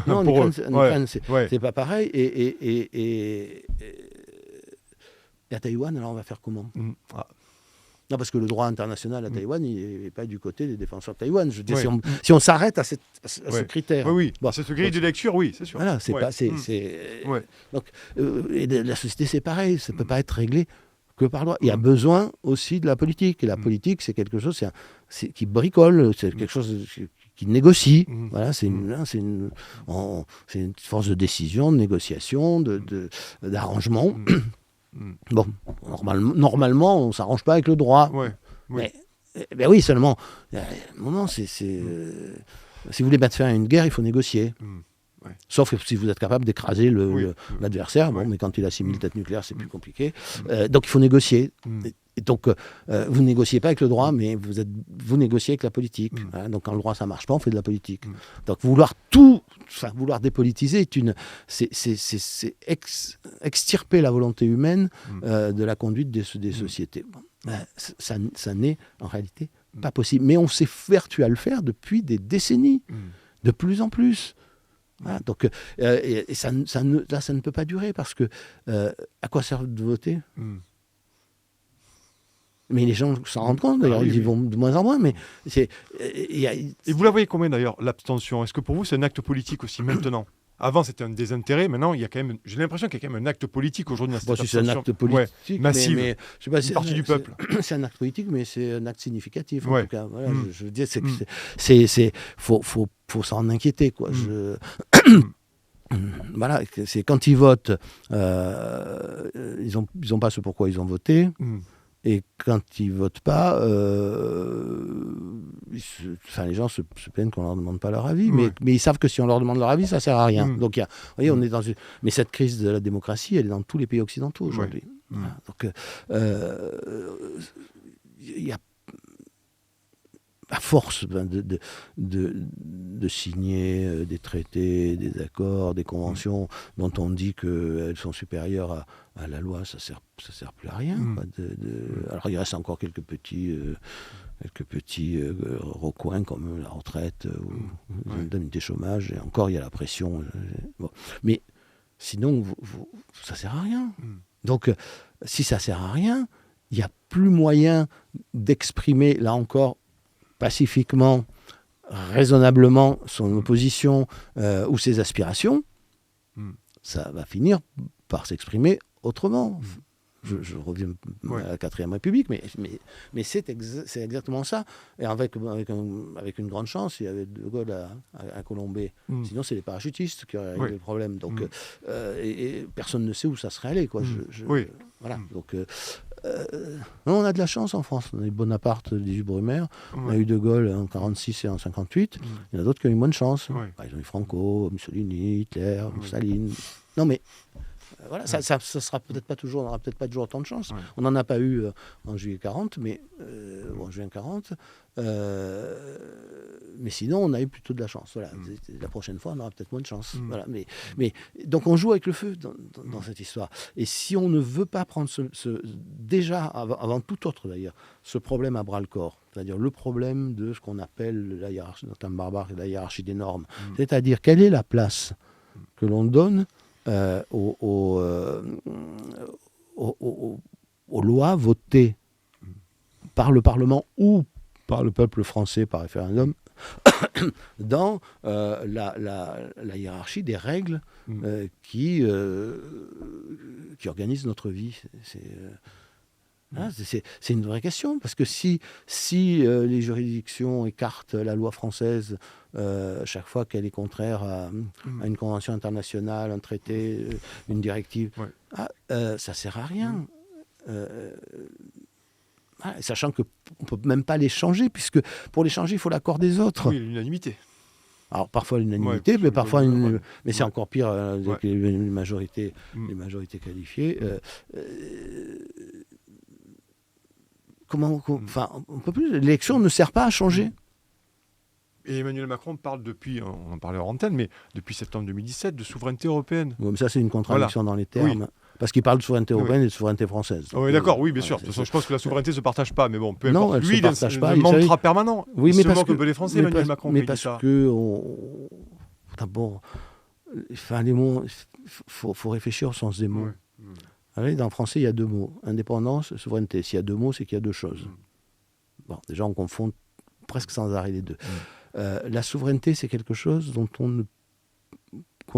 Non, en Ukraine, c'est pas pareil. Et à Taïwan, alors on va faire comment? Non, parce que le droit international à Taïwan, il n'est pas du côté des défenseurs de Taïwan. Je veux dire, si on s'arrête à ce critère. Bon, c'est ce grille de lecture, oui, c'est sûr. Voilà, Donc, et la société, c'est pareil. Ça ne peut pas être réglé que par droit. Il y a besoin aussi de la politique. Et la politique, c'est quelque chose qui bricole, c'est quelque chose qui négocie. Voilà, c'est une force de décision, de négociation, d'arrangement. Bon, normalement, on ne s'arrange pas avec le droit. Mais oui, seulement, à un moment, si vous voulez mettre fin à une guerre, il faut négocier. Sauf si vous êtes capable d'écraser l'adversaire. Bon, mais quand il a 6000 têtes nucléaires, c'est plus compliqué. Donc il faut négocier. Et donc, vous ne négociez pas avec le droit, mais vous négociez avec la politique. Hein. Donc, quand le droit, ça ne marche pas, on fait de la politique. Donc, vouloir dépolitiser, c'est extirper la volonté humaine de la conduite des sociétés. Ça n'est, en réalité, pas possible. Mais on s'est vertu à le faire depuis des décennies, de plus en plus. Voilà, donc, et ça ne peut pas durer, parce que à quoi sert de voter ? Mais les gens s'en rendent compte, d'ailleurs, ils y vont de moins en moins. Mais Et vous la voyez combien, d'ailleurs, l'abstention ? Est-ce que pour vous, c'est un acte politique aussi maintenant ? Avant, c'était un désintérêt. Maintenant, il y a quand même, j'ai l'impression qu'il y a quand même un acte politique aujourd'hui. Si c'est un acte politique, massif, mais je sais pas, une partie du peuple. C'est un acte politique, mais c'est un acte significatif. En tout cas, voilà, je veux dire, faut s'en inquiéter, quoi. Voilà, c'est quand ils votent, ils ont pas ce pourquoi ils ont voté. Et quand ils ne votent pas, les gens se plaignent qu'on ne leur demande pas leur avis, mais ils savent que si on leur demande leur avis, ça ne sert à rien. Donc, vous voyez, on est dans mais cette crise de la démocratie, elle est dans tous les pays occidentaux aujourd'hui. Voilà. Donc, il y a, à force de signer des traités, des accords, des conventions dont on dit qu'elles sont supérieures à la loi, ça sert plus à rien. Quoi, alors il reste encore quelques petits recoins comme la retraite ou l'indemnité chômage, et encore il y a la pression. Mais sinon, ça sert à rien. Donc si ça sert à rien, il n'y a plus moyen d'exprimer, là encore, pacifiquement, raisonnablement son opposition ou ses aspirations. Ça va finir par s'exprimer autrement. Je reviens à la 4e République, mais c'est exactement ça. Et avec une grande chance, il y avait De Gaulle à Colombey. Sinon, c'est les parachutistes qui auraient réglé le problème. Donc, et personne ne sait où ça serait allé, quoi. Voilà. Donc, on a de la chance en France. On a eu Bonaparte, 18 Brumaire. On a eu De Gaulle en 46 et en 58. Il y en a d'autres qui ont eu moins de chance. Ils ont eu Franco, Mussolini, Hitler, Staline. Non, mais voilà, ça sera peut-être pas toujours, on n'aura peut-être pas toujours autant de chance. On n'en a pas eu en juillet 40, ou en juin 40. Mais sinon, on a eu plutôt de la chance. Voilà. La prochaine fois, on aura peut-être moins de chance. Voilà. Mais donc, on joue avec le feu dans cette histoire. Et si on ne veut pas prendre déjà, avant tout autre d'ailleurs, ce problème à bras-le-corps, c'est-à-dire le problème de ce qu'on appelle la hiérarchie, notamment barbare, la hiérarchie des normes, c'est-à-dire quelle est la place que l'on donne aux lois votées par le Parlement ou par le peuple français par référendum dans la hiérarchie des règles qui organisent notre vie. C'est une vraie question, parce que si les juridictions écartent la loi française chaque fois qu'elle est contraire à une convention internationale, un traité, une directive, ça ne sert à rien. Sachant qu'on ne peut même pas les changer, puisque pour les changer, il faut l'accord des autres. Oui, l'unanimité. Alors parfois l'unanimité, mais parfois mais c'est encore pire avec les majorités qualifiées. Enfin, on peut plus. L'élection ne sert pas à changer. Et Emmanuel Macron parle depuis, on en parlait en antenne, mais depuis septembre 2017, de souveraineté européenne. Bon, mais ça, c'est une contradiction dans les termes. Parce qu'il parle de souveraineté européenne et de souveraineté française. Oui, d'accord, oui, bien sûr. De toute façon, je pense que la souveraineté ne se partage pas, mais bon, peu importe. Non, lui, il a un mantra permanent. Oui, mais parce que les Français, Emmanuel Macron, mais parce que d'abord, les mots, faut réfléchir au sens des mots. Dans le français, il y a deux mots, indépendance, souveraineté. S'il y a deux mots, c'est qu'il y a deux choses. Bon, déjà, on confond presque sans arrêt les deux. La souveraineté, c'est quelque chose dont on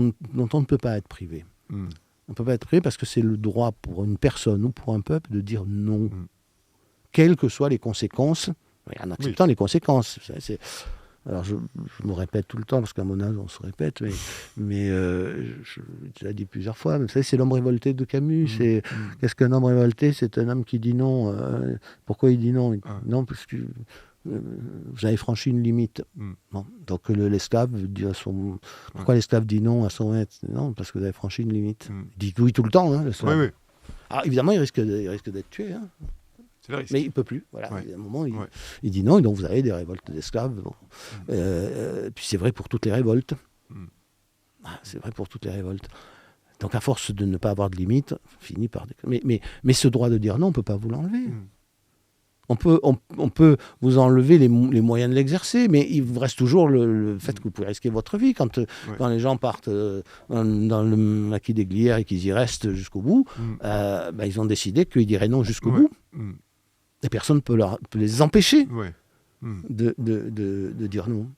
ne peut pas être privé. On ne peut pas être privé parce que c'est le droit pour une personne ou pour un peuple de dire non, quelles que soient les conséquences, en acceptant les conséquences. Alors, je me répète tout le temps, parce qu'à mon âge, on se répète, mais je l'ai dit plusieurs fois, mais vous savez, c'est l'homme révolté de Camus. Qu'est-ce qu'un homme révolté ? C'est un homme qui dit non. Pourquoi il dit non ? Non, parce que vous avez franchi une limite. Bon, donc l'esclave dit à son... Pourquoi l'esclave dit non à son maître ? Non, parce que vous avez franchi une limite. Il dit oui tout le temps, l'esclave. Alors, évidemment, il risque d'être tué, mais il ne peut plus. Voilà. À un moment, il dit non, et donc vous avez des révoltes d'esclaves. Bon. Puis c'est vrai pour toutes les révoltes. C'est vrai pour toutes les révoltes. Donc à force de ne pas avoir de limite, finit par... Mais ce droit de dire non, on ne peut pas vous l'enlever. On peut vous enlever les moyens de l'exercer, mais il vous reste toujours le fait que vous pouvez risquer votre vie. Quand les gens partent dans le maquis des Glières et qu'ils y restent jusqu'au bout, ils ont décidé qu'ils diraient non jusqu'au bout. Et personne ne peut les empêcher de dire non.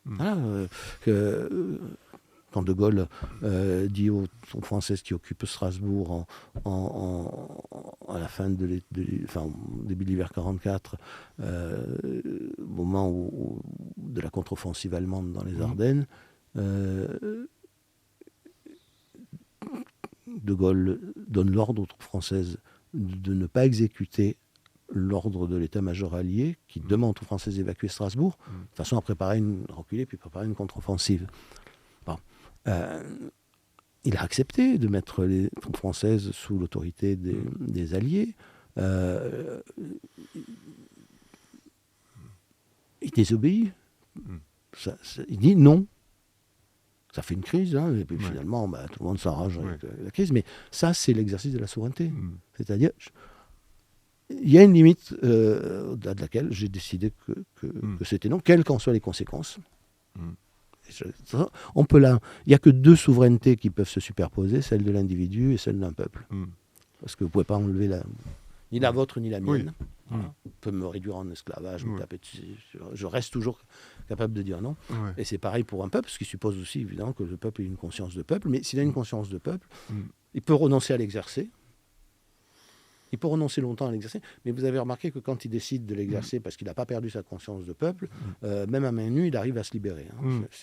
Voilà, quand De Gaulle dit aux Françaises qui occupent Strasbourg à la fin au début de l'hiver 44, au moment de la contre-offensive allemande dans les Ardennes, De Gaulle donne l'ordre aux troupes françaises de ne pas exécuter l'ordre de l'état-major allié qui demande aux troupes françaises d'évacuer Strasbourg, de façon à reculer puis préparer une contre-offensive. Bon. Il a accepté de mettre les troupes françaises sous l'autorité des Alliés. Il désobéit. Il dit non. Ça fait une crise, et puis finalement, tout le monde s'arrange avec la crise. Mais ça, c'est l'exercice de la souveraineté. C'est-à-dire, il y a une limite au-delà de laquelle j'ai décidé que c'était non, quelles qu'en soient les conséquences. Il n'y a que deux souverainetés qui peuvent se superposer, celle de l'individu et celle d'un peuple. Parce que vous ne pouvez pas enlever ni la vôtre ni la mienne. On peut me réduire en esclavage, me taper dessus. Je reste toujours capable de dire non. Et c'est pareil pour un peuple, ce qui suppose aussi évidemment que le peuple ait une conscience de peuple. Mais s'il a une conscience de peuple, il peut renoncer à l'exercer. Il peut renoncer longtemps à l'exercer, mais vous avez remarqué que quand il décide de l'exercer, parce qu'il n'a pas perdu sa conscience de peuple, même à main nue, il arrive à se libérer.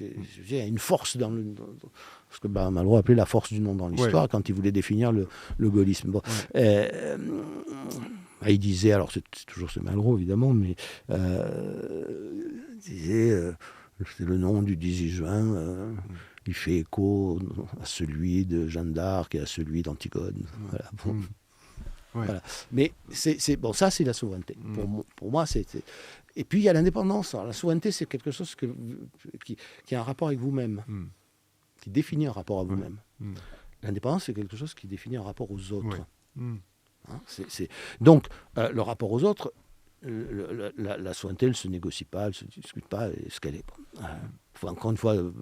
Il y a une force ce que Malraux appelait la force du nom dans l'histoire, quand il voulait définir le gaullisme. Bon. Il disait, alors c'est Malraux évidemment, mais il disait, c'est le nom du 18 juin, il fait écho à celui de Jeanne d'Arc et à celui d'Antigone. Voilà. Bon. Voilà. Mais ça c'est la souveraineté. Pour moi, c'est. Et puis il y a l'indépendance. Alors, la souveraineté, c'est quelque chose qui a un rapport avec vous-même, qui définit un rapport à vous-même. L'indépendance, c'est quelque chose qui définit un rapport aux autres. Hein, donc, le rapport aux autres, la souveraineté, elle ne se négocie pas, elle ne se discute pas, elle est ce qu'elle est. Encore une fois, vous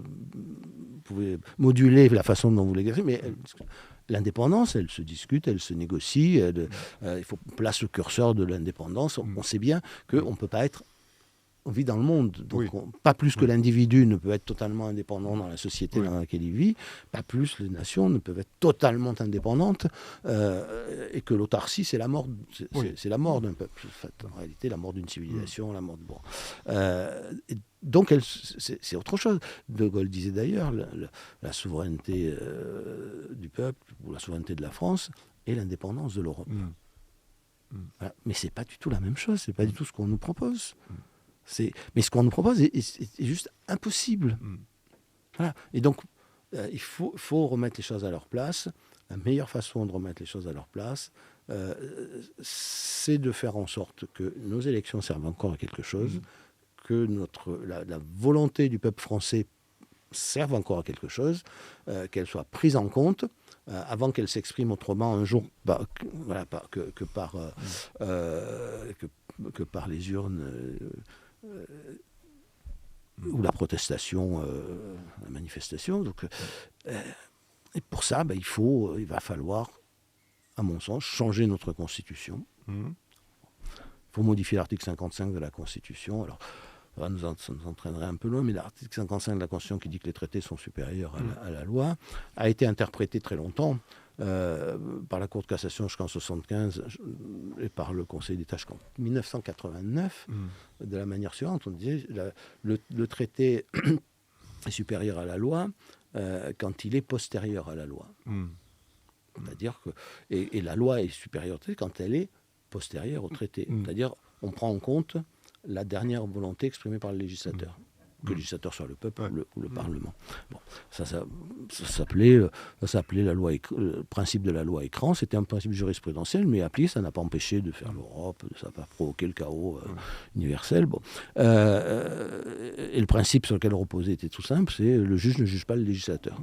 pouvez moduler la façon dont vous l'exercez, mais l'indépendance, elle se discute, elle se négocie. Il faut placer le curseur de l'indépendance. On sait bien qu'on ne peut pas être... On vit dans le monde, donc pas plus que l'individu ne peut être totalement indépendant dans la société dans laquelle il vit, pas plus les nations ne peuvent être totalement indépendantes, et que l'autarcie, c'est la mort, c'est la mort d'un peuple. En fait, en réalité, la mort d'une civilisation, la mort de... Bon. Donc, c'est autre chose. De Gaulle disait d'ailleurs, la souveraineté du peuple, ou la souveraineté de la France, et l'indépendance de l'Europe. Voilà. Mais c'est pas du tout la même chose, c'est pas du tout ce qu'on nous propose. Mais ce qu'on nous propose est juste impossible. Voilà. Et donc, il faut remettre les choses à leur place. La meilleure façon de remettre les choses à leur place, c'est de faire en sorte que nos élections servent encore à quelque chose, que la volonté du peuple français serve encore à quelque chose, qu'elle soit prise en compte, avant qu'elle s'exprime autrement un jour, que par les urnes... ou la protestation, la manifestation. Donc, et pour ça, il va falloir, à mon sens, changer notre Constitution. Il faut modifier l'article 55 de la Constitution. Alors, ça nous entraînerait un peu loin, mais l'article 55 de la Constitution qui dit que les traités sont supérieurs à la loi a été interprété très longtemps par la Cour de cassation jusqu'en 1975 et par le Conseil d'État jusqu'en 1989, de la manière suivante. On disait le traité est supérieur à la loi quand il est postérieur à la loi. C'est-à-dire que... Et la loi est supérieure au traité quand elle est postérieure au traité. C'est-à-dire on prend en compte la dernière volonté exprimée par le législateur. Que le législateur soit le peuple ou le Parlement. Bon, ça s'appelait la loi, le principe de la loi écran. C'était un principe jurisprudentiel, mais appliqué, ça n'a pas empêché de faire l'Europe, ça n'a pas provoqué le chaos universel. Bon. Et le principe sur lequel reposait était tout simple, c'est le juge ne juge pas le législateur.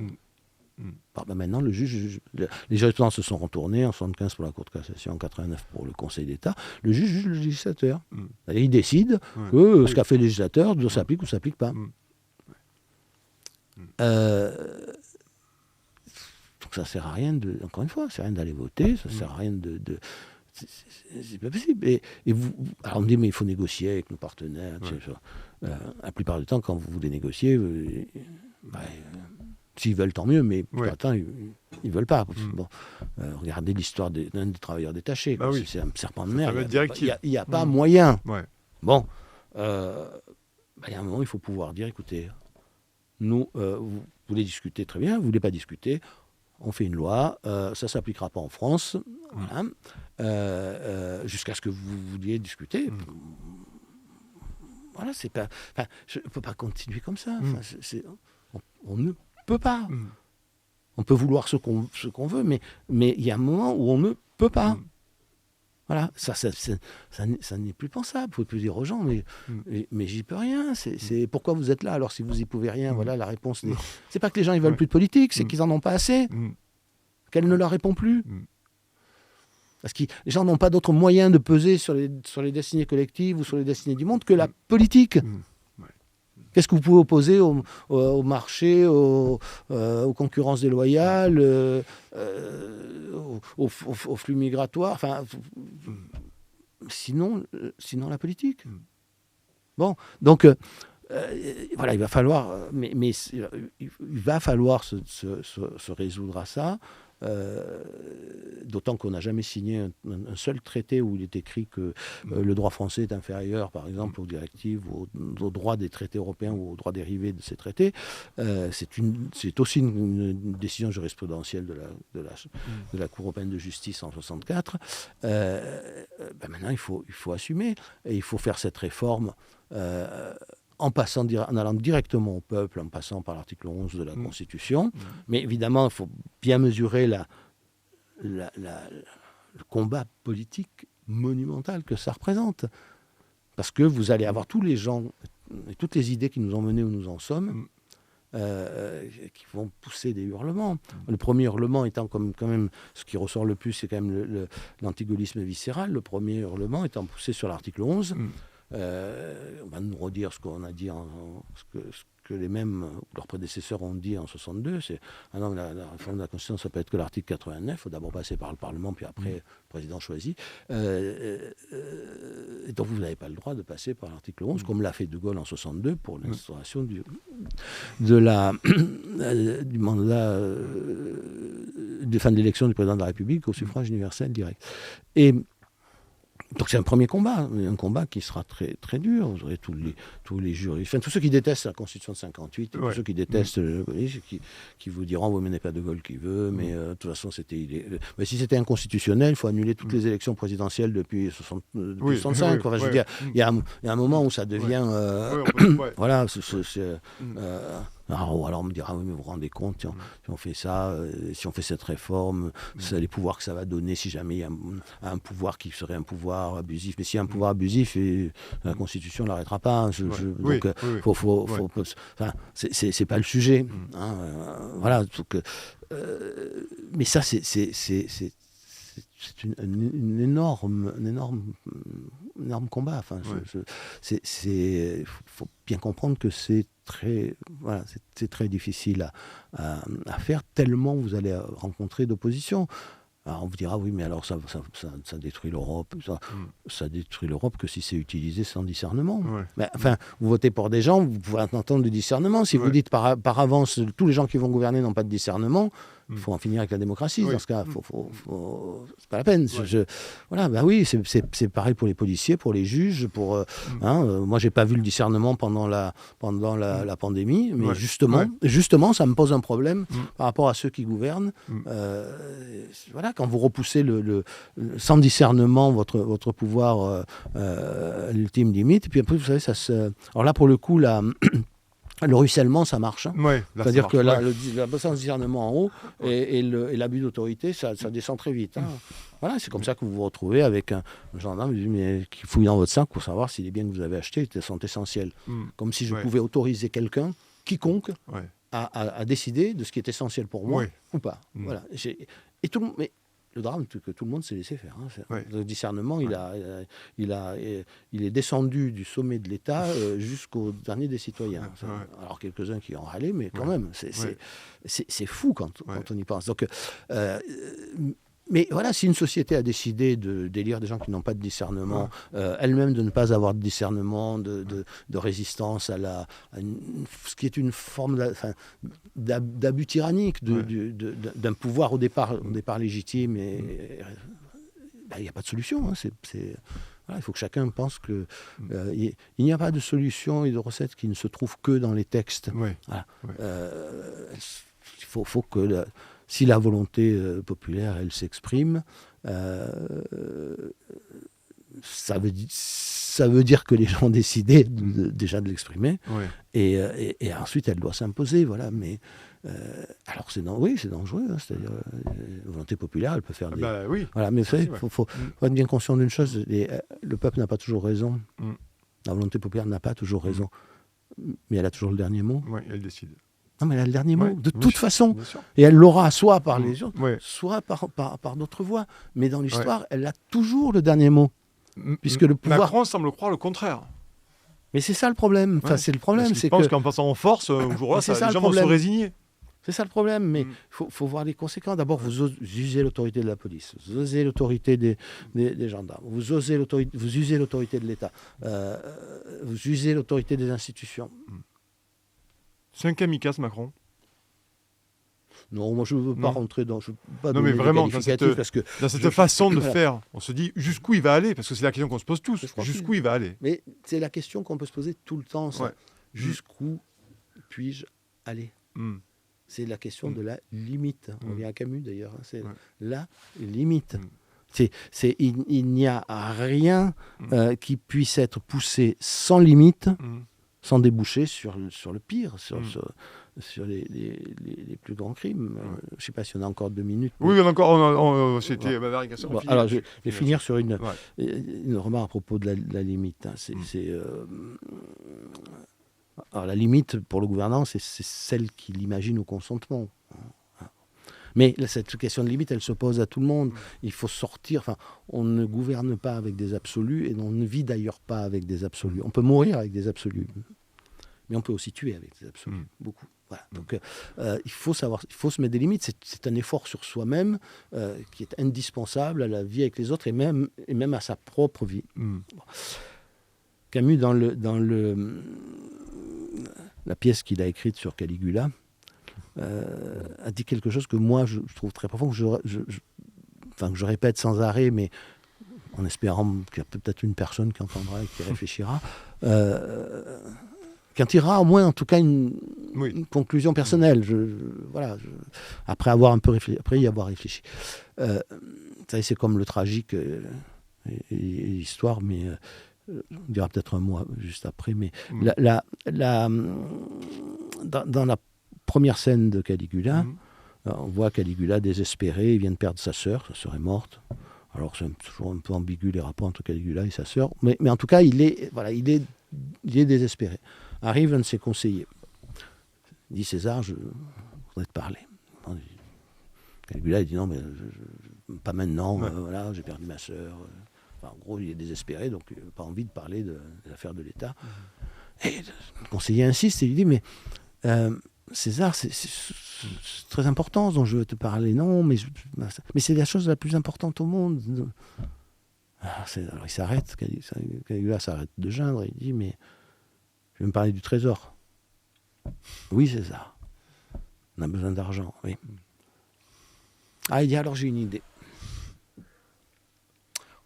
Maintenant, les jurisprudents se sont retournés en 1975 pour la Cour de cassation, en 1989 pour le Conseil d'État. Le juge juge le législateur. Il décide que ce qu'a fait le législateur s'applique ou ne s'applique pas. Donc ça ne sert à rien, encore une fois, ça ne sert à rien d'aller voter, ça ne sert à rien de c'est pas possible. Alors on me dit, mais il faut négocier avec nos partenaires. La plupart du temps, quand vous voulez négocier, s'ils veulent, tant mieux, mais pour l'instant, ils ne veulent pas. Bon, regardez l'histoire d'un des travailleurs détachés. C'est un serpent de mer. Il n'y a pas moyen. Bon, il y a un moment, il faut pouvoir dire, écoutez, nous, vous voulez discuter, très bien, vous ne voulez pas discuter, on fait une loi, ça ne s'appliquera pas en France, jusqu'à ce que vous vouliez discuter. Voilà, c'est pas... je ne peux pas continuer comme ça. On ne peut pas. On peut vouloir ce qu'on veut, mais il y a un moment où on ne peut pas. Voilà, ça n'est plus pensable. Il faut plus dire aux gens, mais j'y peux rien. C'est pourquoi vous êtes là alors si vous n'y pouvez rien. Voilà, la réponse. C'est pas que les gens ils veulent plus de politique, c'est qu'ils en ont pas assez, qu'elle ne leur répond plus. Parce que les gens n'ont pas d'autre moyen de peser sur les destinées collectives ou sur les destinées du monde que la politique. Qu'est-ce que vous pouvez opposer au marché, aux concurrences déloyales, aux flux migratoires, enfin, sinon la politique. Bon, donc voilà, il va falloir, mais il va falloir se résoudre à ça. d'autant qu'on n'a jamais signé un seul traité où il est écrit que le droit français est inférieur, par exemple, aux directives, aux droits des traités européens ou aux droits dérivés de ces traités. C'est aussi une décision jurisprudentielle de la Cour européenne de justice en 1964. Maintenant, il faut assumer et il faut faire cette réforme en allant directement au peuple, en passant par l'article 11 de la Constitution. Mais évidemment, il faut bien mesurer le combat politique monumental que ça représente. Parce que vous allez avoir tous les gens et toutes les idées qui nous ont menés où nous en sommes, qui vont pousser des hurlements. Le premier hurlement étant quand même, ce qui ressort le plus, c'est quand même l'antigaullisme viscéral. Le premier hurlement étant poussé sur l'article 11. On va nous redire ce qu'on a dit, ce que les mêmes, leurs prédécesseurs ont dit en 62, c'est non, la réforme de la Constitution, ça peut être que l'article 89, il faut d'abord passer par le Parlement, puis après le président choisi. Et donc vous n'avez pas le droit de passer par l'article 11, comme l'a fait De Gaulle en 62 pour l'instauration du mandat de fin de l'élection du président de la République au suffrage universel direct. Et donc c'est un premier combat, un combat qui sera très, très dur. Vous aurez tous les juristes, enfin tous ceux qui détestent la Constitution de 58, tous ceux qui détestent qui vous diront oui mais n'est pas De Gaulle qui veut, mais de toute façon mais si c'était inconstitutionnel, il faut annuler toutes les élections présidentielles depuis 65. Enfin, je veux dire, il y a un moment où ça devient voilà. Alors on me dira, oui, mais vous vous rendez compte, si on fait ça, si on fait cette réforme, c'est les pouvoirs que ça va donner si jamais il y a un pouvoir qui serait un pouvoir abusif. Mais s'il y a un pouvoir abusif, la Constitution ne l'arrêtera pas. C'est pas le sujet. Voilà. Mais ça, c'est un énorme combat. Enfin, faut bien comprendre que c'est très difficile à faire, tellement vous allez rencontrer d'opposition. Alors on vous dira, oui, mais alors ça détruit l'Europe. Ça détruit l'Europe que si c'est utilisé sans discernement. Mais, enfin, vous votez pour des gens, vous pouvez entendre du discernement. Si vous dites par avance, tous les gens qui vont gouverner n'ont pas de discernement, il faut en finir avec la démocratie. Dans ce cas, c'est pas la peine. Oui, c'est pareil pour les policiers, pour les juges. Moi, j'ai pas vu le discernement pendant la pandémie, mais justement, ça me pose un problème par rapport à ceux qui gouvernent. Quand vous repoussez sans discernement votre pouvoir à l'ultime limite, et puis après, vous savez, alors là, pour le coup, le ruissellement, ça marche. C'est-à-dire que l'absence de discernement en haut et l'abus d'autorité, ça descend très vite. Voilà, c'est comme ça que vous vous retrouvez avec un gendarme qui fouille dans votre sac pour savoir si les biens que vous avez achetés sont essentiels. Comme si je pouvais autoriser quiconque, à décider de ce qui est essentiel pour moi ou pas. Voilà. Mais le drame, c'est que tout le monde s'est laissé faire. Le discernement, il est descendu du sommet de l'État jusqu'au dernier des citoyens. Alors quelques-uns qui ont râlé, mais quand même, c'est fou quand on y pense. Donc, mais voilà, si une société a décidé d'élire des gens qui n'ont pas de discernement, elle-même de ne pas avoir de discernement, de résistance à ce qui est une forme d'abus tyrannique d'un pouvoir au départ légitime, il n'y a pas de solution. Il faut que chacun pense qu'il n'y a pas de solution et de recette qui ne se trouve que dans les textes. Il faut que... Si la volonté populaire, elle s'exprime, ça veut dire que les gens ont décidé déjà de l'exprimer, et ensuite elle doit s'imposer. Voilà. Mais alors c'est dangereux, c'est-à-dire la volonté populaire, elle peut faire des... Voilà, mais vous savez, faut être bien conscient d'une chose, le peuple n'a pas toujours raison, la volonté populaire n'a pas toujours raison, mais elle a toujours le dernier mot. Oui, elle décide. Non, mais elle a le dernier mot, de toute façon. Et elle l'aura soit par les gens, soit par d'autres voies. Mais dans l'histoire, elle a toujours le dernier mot. Puisque le pouvoir... Macron semble croire le contraire. Mais c'est ça le problème. Enfin, c'est le problème. Je pense qu'en passant en force, les gens vont se résigner. C'est ça le problème. Mais il faut voir les conséquences. D'abord, vous usez l'autorité de la police. Vous usez l'autorité des gendarmes. Vous usez l'autorité de l'État. Vous usez l'autorité des institutions. C'est un kamikaze, Macron. Non, moi je ne veux pas rentrer dans... Je veux pas non, mais donner vraiment, des qualificatifs parce que dans cette façon de voilà. faire, on se dit jusqu'où il va aller, parce que c'est la question qu'on se pose tous. Jusqu'où il va aller? Mais c'est la question qu'on peut se poser tout le temps, ça. Ouais. Jusqu'où puis-je aller? C'est la question de la limite. On vient à Camus d'ailleurs. Hein. C'est la limite. Il n'y a rien qui puisse être poussé sans limite, sans déboucher sur le pire, sur les plus grands crimes. Je ne sais pas si on a encore 2 minutes. Oui, on a encore. C'était ma variation. Bon, alors, je vais finir sur une remarque à propos de la limite. Hein. Alors, la limite pour le gouvernant, c'est celle qu'il imagine au consentement. Mais cette question de limite, elle se pose à tout le monde. Il faut sortir. Enfin, on ne gouverne pas avec des absolus et on ne vit d'ailleurs pas avec des absolus. On peut mourir avec des absolus, mais on peut aussi tuer avec des absolus. Beaucoup. Voilà. Donc, il faut se mettre des limites. C'est un effort sur soi-même qui est indispensable à la vie avec les autres et même à sa propre vie. Bon. Camus, dans la pièce qu'il a écrite sur Caligula, a dit quelque chose que moi je trouve très profond, que je répète sans arrêt, mais en espérant qu'il y a peut-être une personne qui entendra et qui réfléchira, qui en tirera au moins en tout cas une conclusion personnelle. Après y avoir réfléchi. C'est comme le tragique et l'histoire, mais on dira peut-être un mot juste après. Mais dans la première scène de Caligula, on voit Caligula désespéré, il vient de perdre sa sœur est morte. Alors c'est toujours un peu ambigu les rapports entre Caligula et sa sœur, mais en tout cas il est désespéré. Arrive un de ses conseillers, il dit César, je voudrais te parler. Caligula il dit non mais pas maintenant, voilà, j'ai perdu ma sœur. En gros il est désespéré, donc il n'a pas envie de parler des affaires de l'État. Et le conseiller insiste et lui dit mais César, c'est très important dont je veux te parler. Non, mais c'est la chose la plus importante au monde. Alors il s'arrête, Caligula s'arrête de geindre, il dit, mais je vais me parler du trésor. Oui, César. On a besoin d'argent, oui. Ah, il dit, alors j'ai une idée.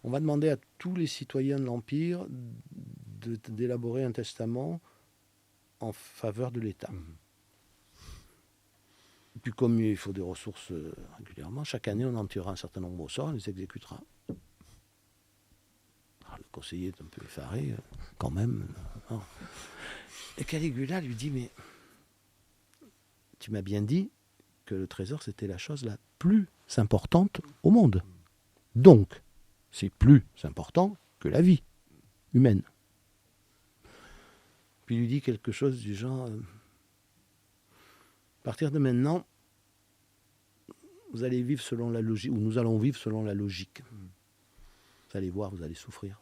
On va demander à tous les citoyens de l'Empire d'élaborer un testament en faveur de l'État. Puis comme il faut des ressources régulièrement, chaque année on en tirera un certain nombre au sort, on les exécutera. Alors, le conseiller est un peu effaré, quand même. Et Caligula lui dit, mais tu m'as bien dit que le trésor c'était la chose la plus importante au monde. Donc, c'est plus important que la vie humaine. Puis il lui dit quelque chose du genre... à partir de maintenant, vous allez vivre selon la logique, ou nous allons vivre selon la logique. Vous allez voir, vous allez souffrir.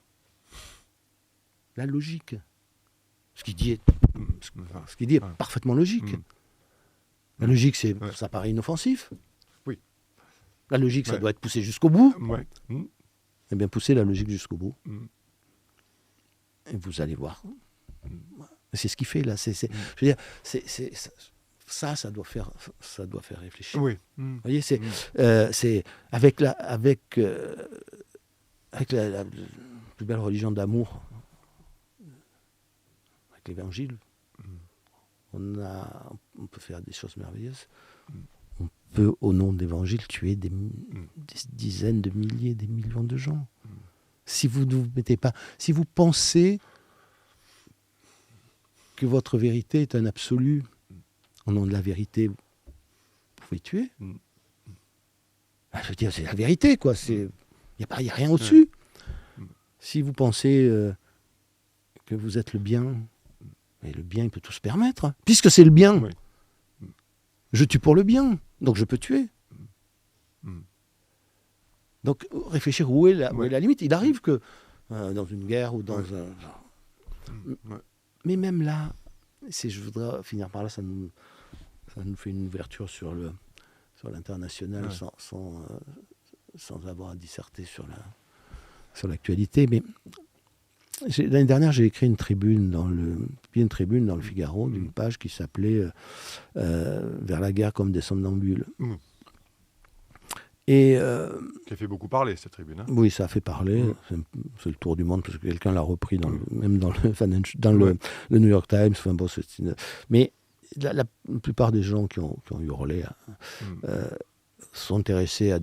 La logique. Ce qu'il dit est parfaitement logique. La logique, ça paraît inoffensif. Oui. La logique, ça doit être poussé jusqu'au bout. Ouais. Eh bien, poussez la logique jusqu'au bout. Et vous allez voir. C'est ce qu'il fait là. Je veux dire, ça doit faire réfléchir. Oui. Vous voyez, c'est avec la plus belle religion d'amour, avec l'Évangile, on peut faire des choses merveilleuses. On peut, au nom de l'Évangile, tuer des dizaines de milliers, des millions de gens. Si vous ne vous mettez pas, si vous pensez que votre vérité est un absolu, au nom de la vérité, vous pouvez tuer. Je veux dire, c'est la vérité, quoi. Il n'y a rien au-dessus. Si vous pensez que vous êtes le bien, mais le bien, il peut tout se permettre. Hein. Puisque c'est le bien, je tue pour le bien, donc je peux tuer. Donc, réfléchir où est la limite. Il arrive que, dans une guerre ou dans un... Mais même là, je voudrais finir par là, ça nous fait une ouverture sur l'international sans avoir à disserter sur l'actualité. Mais L'année dernière, j'ai écrit une tribune dans le Figaro, d'une page qui s'appelait Vers la guerre comme des somnambules. Et, qui a fait beaucoup parler, cette tribune. Hein. Oui, ça a fait parler. C'est le tour du monde, parce que quelqu'un l'a repris, même dans le New York Times. Enfin, bon, mais la plupart des gens qui ont hurlé sont intéressés à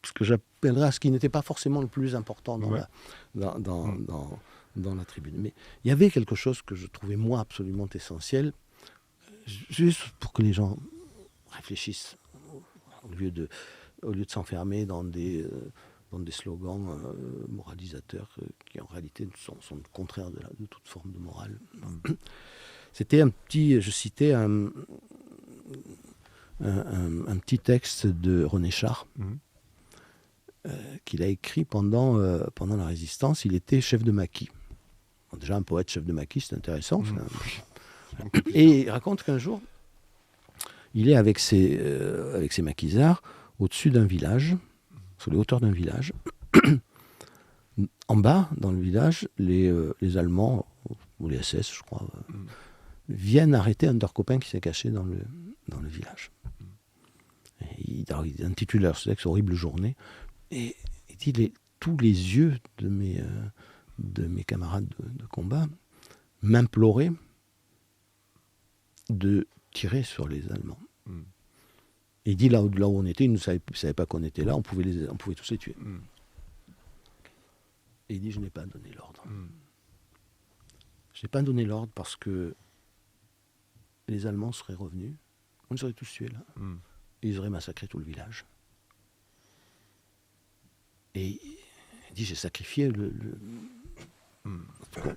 ce que j'appellerais à ce qui n'était pas forcément le plus important dans la tribune. Mais il y avait quelque chose que je trouvais, moi, absolument essentiel, juste pour que les gens réfléchissent, au lieu de s'enfermer dans des slogans moralisateurs qui, en réalité, sont le contraire de toute forme de morale. C'était je citais un petit texte de René Char, qu'il a écrit pendant la Résistance. Il était chef de maquis. Déjà, un poète chef de maquis, c'est intéressant. Et il raconte qu'un jour, il est avec ses maquisards au-dessus d'un village, sur les hauteurs d'un village. En bas, dans le village, les Allemands, ou les SS, je crois, viennent arrêter un de leurs copains qui s'est caché dans le village. Et il intitule leur texte « Horrible journée ». Et il dit tous les yeux de mes camarades de combat m'imploraient de tirer sur les Allemands. Et il dit là où on était, ils ne savaient pas qu'on était là, on pouvait tous les tuer. Et il dit je n'ai pas donné l'ordre. Je n'ai pas donné l'ordre parce que les Allemands seraient revenus, on les aurait tous tués là, et ils auraient massacré tout le village. Et il dit j'ai sacrifié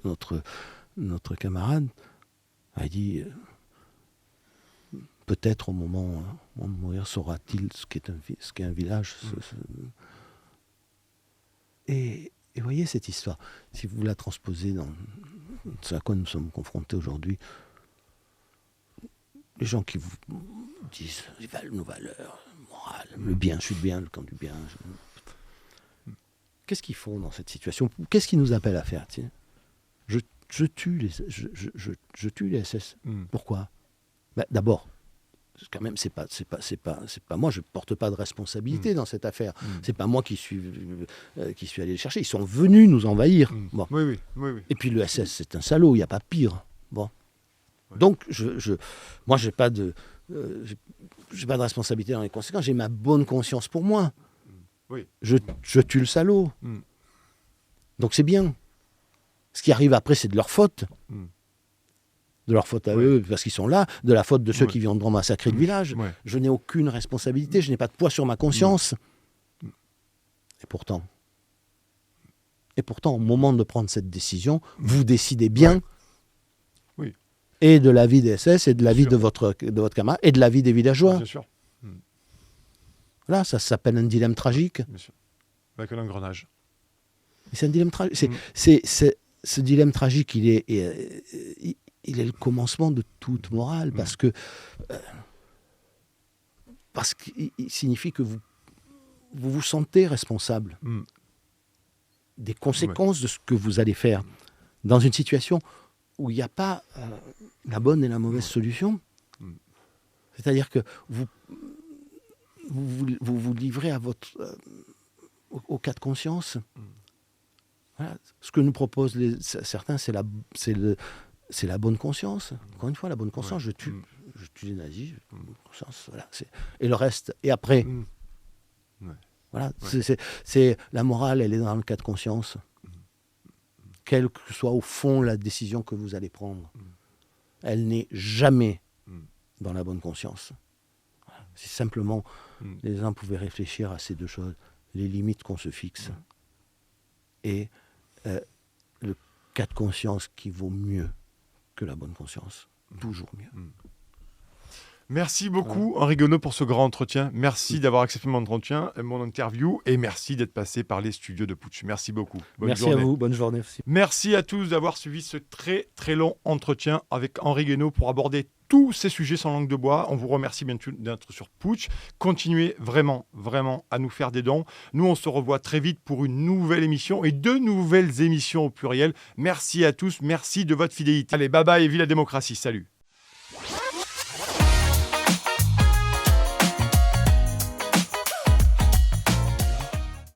notre camarade. Il dit peut-être au moment de mourir saura-t-il ce qu'est un village. Et voyez cette histoire, si vous la transposez dans ce à quoi nous sommes confrontés aujourd'hui, les gens qui vous disent nos valeurs morales, le bien, je suis bien, le camp du bien. Qu'est-ce qu'ils font dans cette situation? Qu'est-ce qu'ils nous appellent à faire? Je tue les SS. Pourquoi? D'abord, quand même, c'est pas moi, je porte pas de responsabilité dans cette affaire. C'est pas moi qui suis allé les chercher. Ils sont venus nous envahir. Bon. Oui. Et puis le SS, c'est un salaud, il n'y a pas pire. Bon. Ouais. Donc, moi, j'ai pas de responsabilité dans les conséquences. J'ai ma bonne conscience pour moi. Oui. Je tue le salaud. Donc c'est bien. Ce qui arrive après, c'est de leur faute. De leur faute à eux, parce qu'ils sont là, de la faute de ceux qui viendront massacrer le village. Je n'ai aucune responsabilité, je n'ai pas de poids sur ma conscience. Et pourtant, au moment de prendre cette décision, vous décidez bien, et de la vie des SS, et de la vie de votre camarade, et de la vie des villageois. Bien sûr. Là, ça s'appelle un dilemme tragique. Bien sûr. Avec un engrenage. C'est un dilemme tragique. Ce dilemme tragique, il est le commencement de toute morale, parce qu'il signifie que vous vous sentez responsable des conséquences de ce que vous allez faire dans une situation où il n'y a pas la bonne et la mauvaise solution. C'est-à-dire que vous livrez à au cas de conscience. Voilà. Ce que nous proposent certains, c'est la bonne conscience. Encore une fois, la bonne conscience. Je tue les nazis. Conscience, voilà. Et le reste. Et après. Voilà. C'est la morale. Elle est dans le cas de conscience. Quelle que soit au fond la décision que vous allez prendre, elle n'est jamais dans la bonne conscience. Voilà. Si simplement les gens pouvaient réfléchir à ces deux choses, les limites qu'on se fixe et le cas de conscience qui vaut mieux que la bonne conscience. Toujours mieux. Merci beaucoup, Henri Guénaud, pour ce grand entretien. Merci d'avoir accepté mon interview, et merci d'être passé par les studios de Putsch. Merci beaucoup. Merci à vous. Bonne journée aussi. Merci à tous d'avoir suivi ce très très long entretien avec Henri Guénaud pour aborder tous ces sujets sans langue de bois. On vous remercie bien sûr d'être sur Putsch. Continuez vraiment à nous faire des dons. Nous, on se revoit très vite pour une nouvelle émission et 2 nouvelles émissions au pluriel. Merci à tous. Merci de votre fidélité. Allez, bye bye et vive la démocratie. Salut.